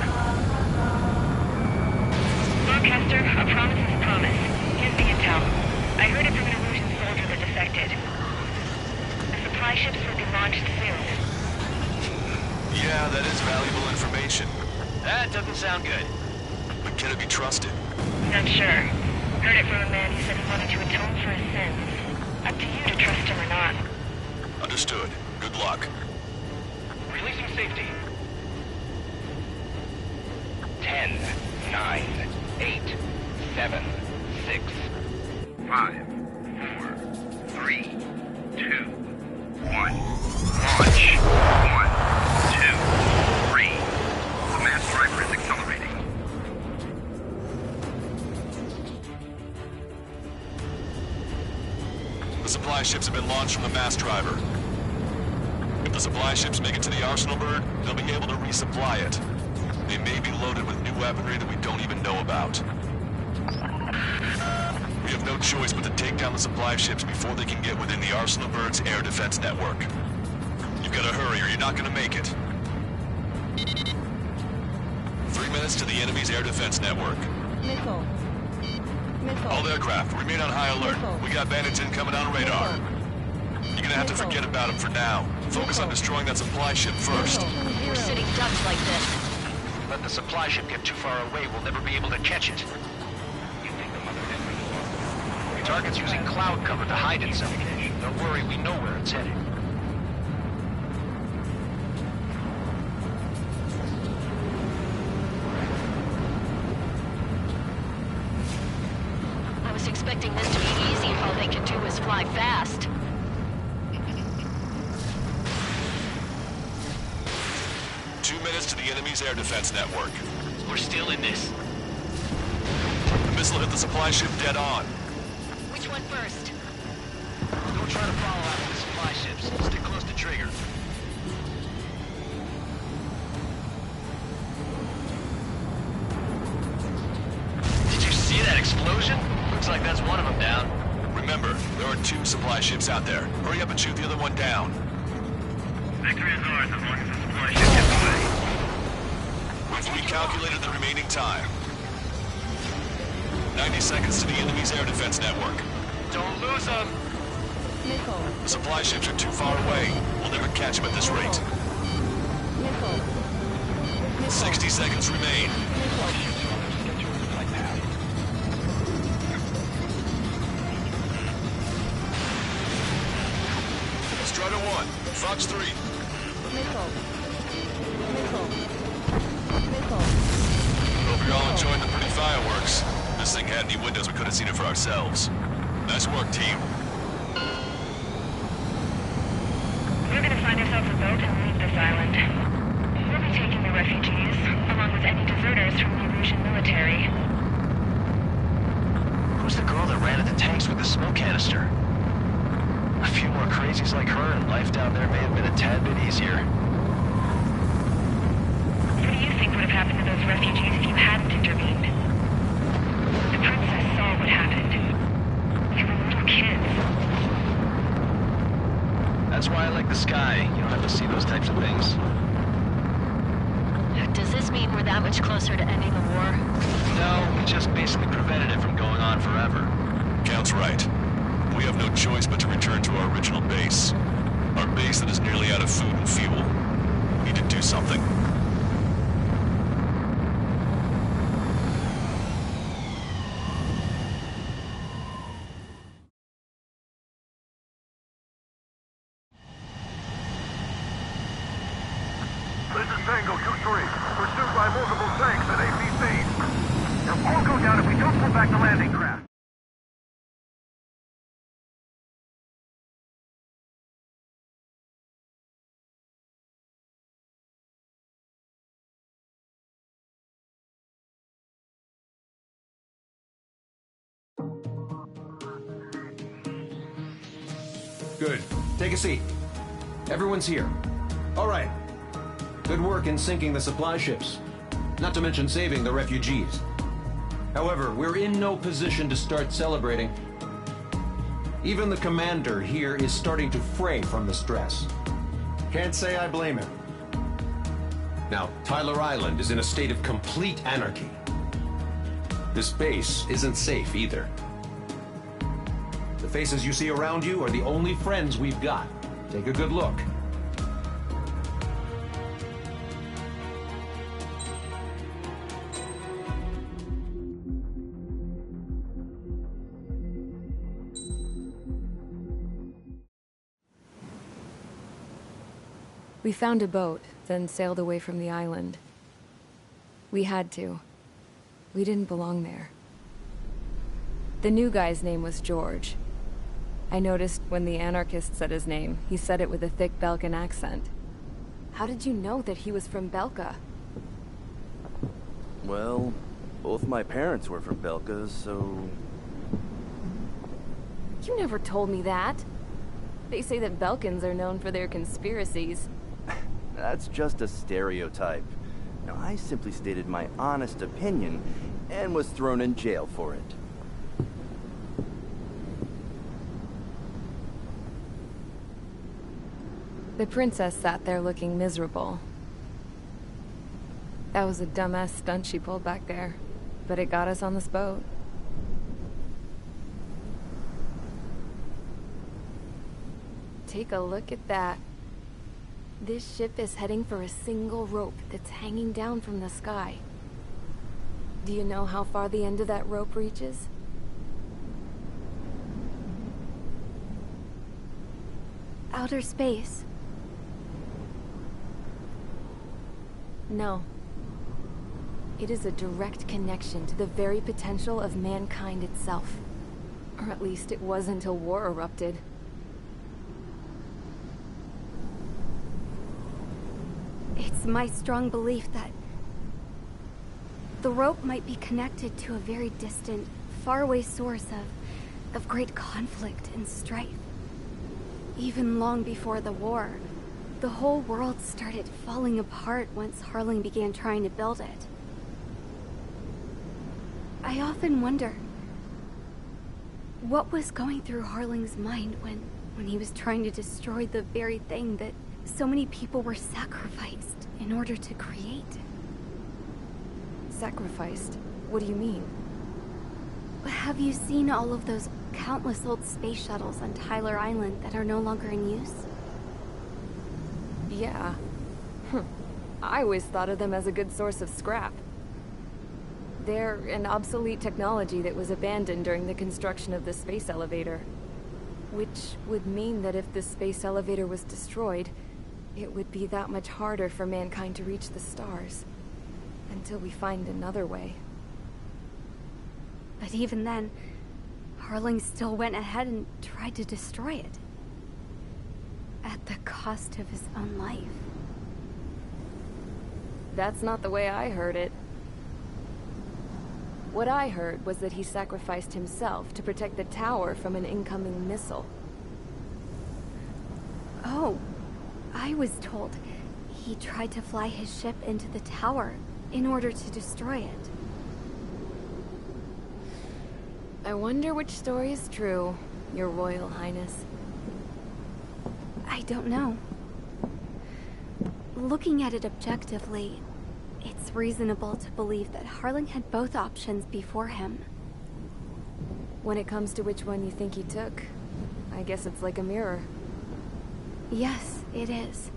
Lancaster, a promise is a promise. Here's the intel. I heard it from an illusion soldier that defected. The supply ships will be launched soon. Yeah, that is valuable information. That doesn't sound good. But can it be trusted? Not sure. Heard it from a man who said he wanted to atone for his sins. Up to you to trust him or not. Understood. Good luck. Releasing safety. 10, 9, 8, 7, 6, 5, 4, 3, 2, 1. Launch. 1, 2, 3. The mass driver is accelerating. The supply ships have been launched from the mass driver. If the supply ships make it to the Arsenal bird, they'll be able to resupply it. They may be loaded with new weaponry that we don't even know about. We have no choice but to take down the supply ships before they can get within the Arsenal bird's air defense network. You've got to hurry or you're not going to make it. 3 minutes to the enemy's air defense network. Missile. Missile. All aircraft, remain on high alert. Missile. We got bandits incoming on radar. You're gonna have to forget about them for now. Focus on destroying that supply ship first. We're sitting ducks like this. Let the supply ship get too far away, we'll never be able to catch it. You think the mother hen. The target's using cloud cover to hide itself. Don't worry, we know where it's headed. I was expecting this to be easy if all they could do was fly fast. To the enemy's air defense network. We're still in this. The missile hit the supply ship dead on. Which one first? Don't try to follow after the supply ships. Stick close to trigger. Did you see that explosion? Looks like that's one of them down. Remember, there are 2 supply ships out there. Hurry up and shoot the other one down. Victory is ours as long as the supply ship gets away. We've recalculated the remaining time. 90 seconds to the enemy's air defense network. Don't lose them! Missile. The supply ships are too far away. We'll never catch them at this rate. Missile. 60 seconds remain. Strider 1, Fox 3. Missile. Missile. Missile. Hope you're all enjoying the pretty fireworks. If this thing had any windows, we could have seen it for ourselves. Nice work, team. We're gonna find ourselves a boat and leave this island. We'll be taking the refugees, along with any deserters from the Erusian military. Who's the girl that ran at the tanks with the smoke canister? A few more crazies like her, and life down there may have been a tad bit easier. What do you think would have happened to those refugees if you hadn't intervened? The princess saw what happened. They were little kids. That's why I like the sky. You don't have to see those types of things. Does this mean we're that much closer to ending the war? No, we just basically prevented it from going on forever. Count's right. We have no choice but to return to our original base. Our base that is nearly out of food and fuel. We need to do something. This is Tango 2-3. Pursued by multiple tanks and APCs. They'll all go down if we don't pull back the landing craft. Good. Take a seat. Everyone's here. All right. Good work in sinking the supply ships. Not to mention saving the refugees. However, we're in no position to start celebrating. Even the commander here is starting to fray from the stress. Can't say I blame him. Now, Tyler Island is in a state of complete anarchy. This base isn't safe either. The faces you see around you are the only friends we've got. Take a good look. We found a boat, then sailed away from the island. We had to. We didn't belong there. The new guy's name was George. I noticed when the anarchist said his name, he said it with a thick Belkan accent. How did you know that he was from Belka? Well, both my parents were from Belka, so... You never told me that. They say that Belkans are known for their conspiracies. That's just a stereotype. Now, I simply stated my honest opinion and was thrown in jail for it. The princess sat there looking miserable. That was a dumbass stunt she pulled back there, but it got us on this boat. Take a look at that. This ship is heading for a single rope that's hanging down from the sky. Do you know how far the end of that rope reaches? Outer space. No. It is a direct connection to the very potential of mankind itself. Or at least it was until war erupted. It's my strong belief that the rope might be connected to a very distant, faraway source of great conflict and strife. Even long before the war, the whole world started falling apart once Harling began trying to build it. I often wonder what was going through Harling's mind when he was trying to destroy the very thing that so many people were sacrificed in order to create. Sacrificed? What do you mean? Have you seen all of those countless old space shuttles on Tyler Island that are no longer in use? Yeah. I always thought of them as a good source of scrap. They're an obsolete technology that was abandoned during the construction of the space elevator. Which would mean that if the space elevator was destroyed, it would be that much harder for mankind to reach the stars. Until we find another way. But even then, Harling still went ahead and tried to destroy it. At the cost of his own life. That's not the way I heard it. What I heard was that he sacrificed himself to protect the tower from an incoming missile. was told, he tried to fly his ship into the tower in order to destroy it. I wonder which story is true, Your Royal Highness. I don't know. Looking at it objectively, it's reasonable to believe that Harling had both options before him. When it comes to which one you think he took, I guess it's like a mirror. Yes, it is.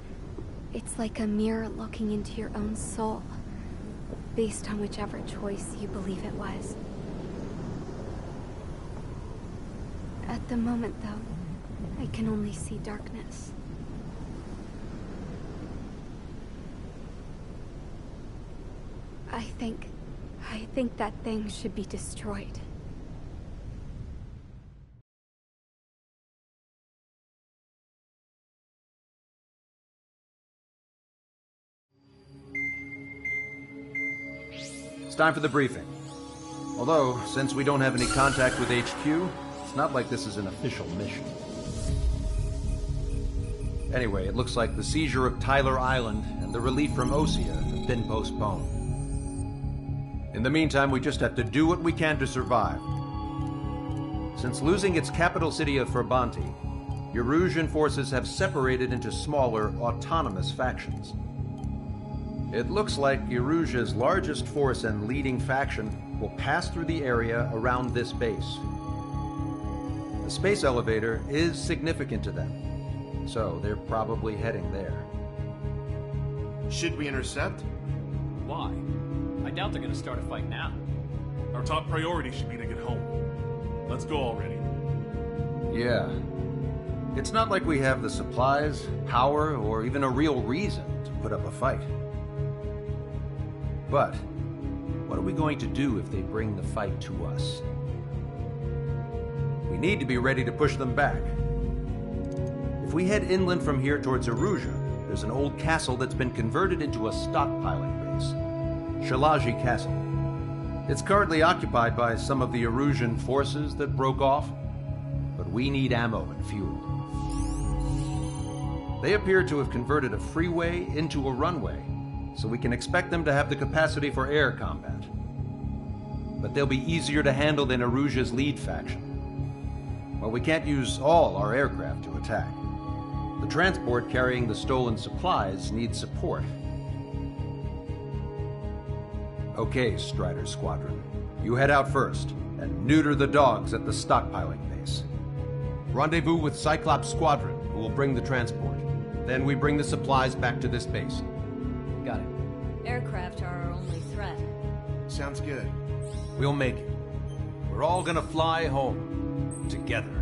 It's like a mirror looking into your own soul, based on whichever choice you believe it was. At the moment, though, I can only see darkness. I think that thing should be destroyed. It's time for the briefing. Although, since we don't have any contact with HQ, it's not like this is an official mission. Anyway, it looks like the seizure of Tyler Island and the relief from Osea have been postponed. In the meantime, we just have to do what we can to survive. Since losing its capital city of Ferbanti, Erusian forces have separated into smaller, autonomous factions. It looks like Erusia's largest force and leading faction will pass through the area around this base. The space elevator is significant to them, so they're probably heading there. Should we intercept? Why? I doubt they're gonna start a fight now. Our top priority should be to get home. Let's go already. Yeah. It's not like we have the supplies, power, or even a real reason to put up a fight. But what are we going to do if they bring the fight to us? We need to be ready to push them back. If we head inland from here towards Erusia, there's an old castle that's been converted into a stockpiling base. Shalaji Castle. It's currently occupied by some of the Erusian forces that broke off, but we need ammo and fuel. They appear to have converted a freeway into a runway, so we can expect them to have the capacity for air combat. But they'll be easier to handle than Erusia's lead faction. Well, we can't use all our aircraft to attack. The transport carrying the stolen supplies needs support. Okay, Strider Squadron. You head out first, and neuter the dogs at the stockpiling base. Rendezvous with Cyclops Squadron, who will bring the transport. Then we bring the supplies back to this base. Got it. Aircraft are our only threat. Sounds good. We'll make it. We're all gonna fly home. Together.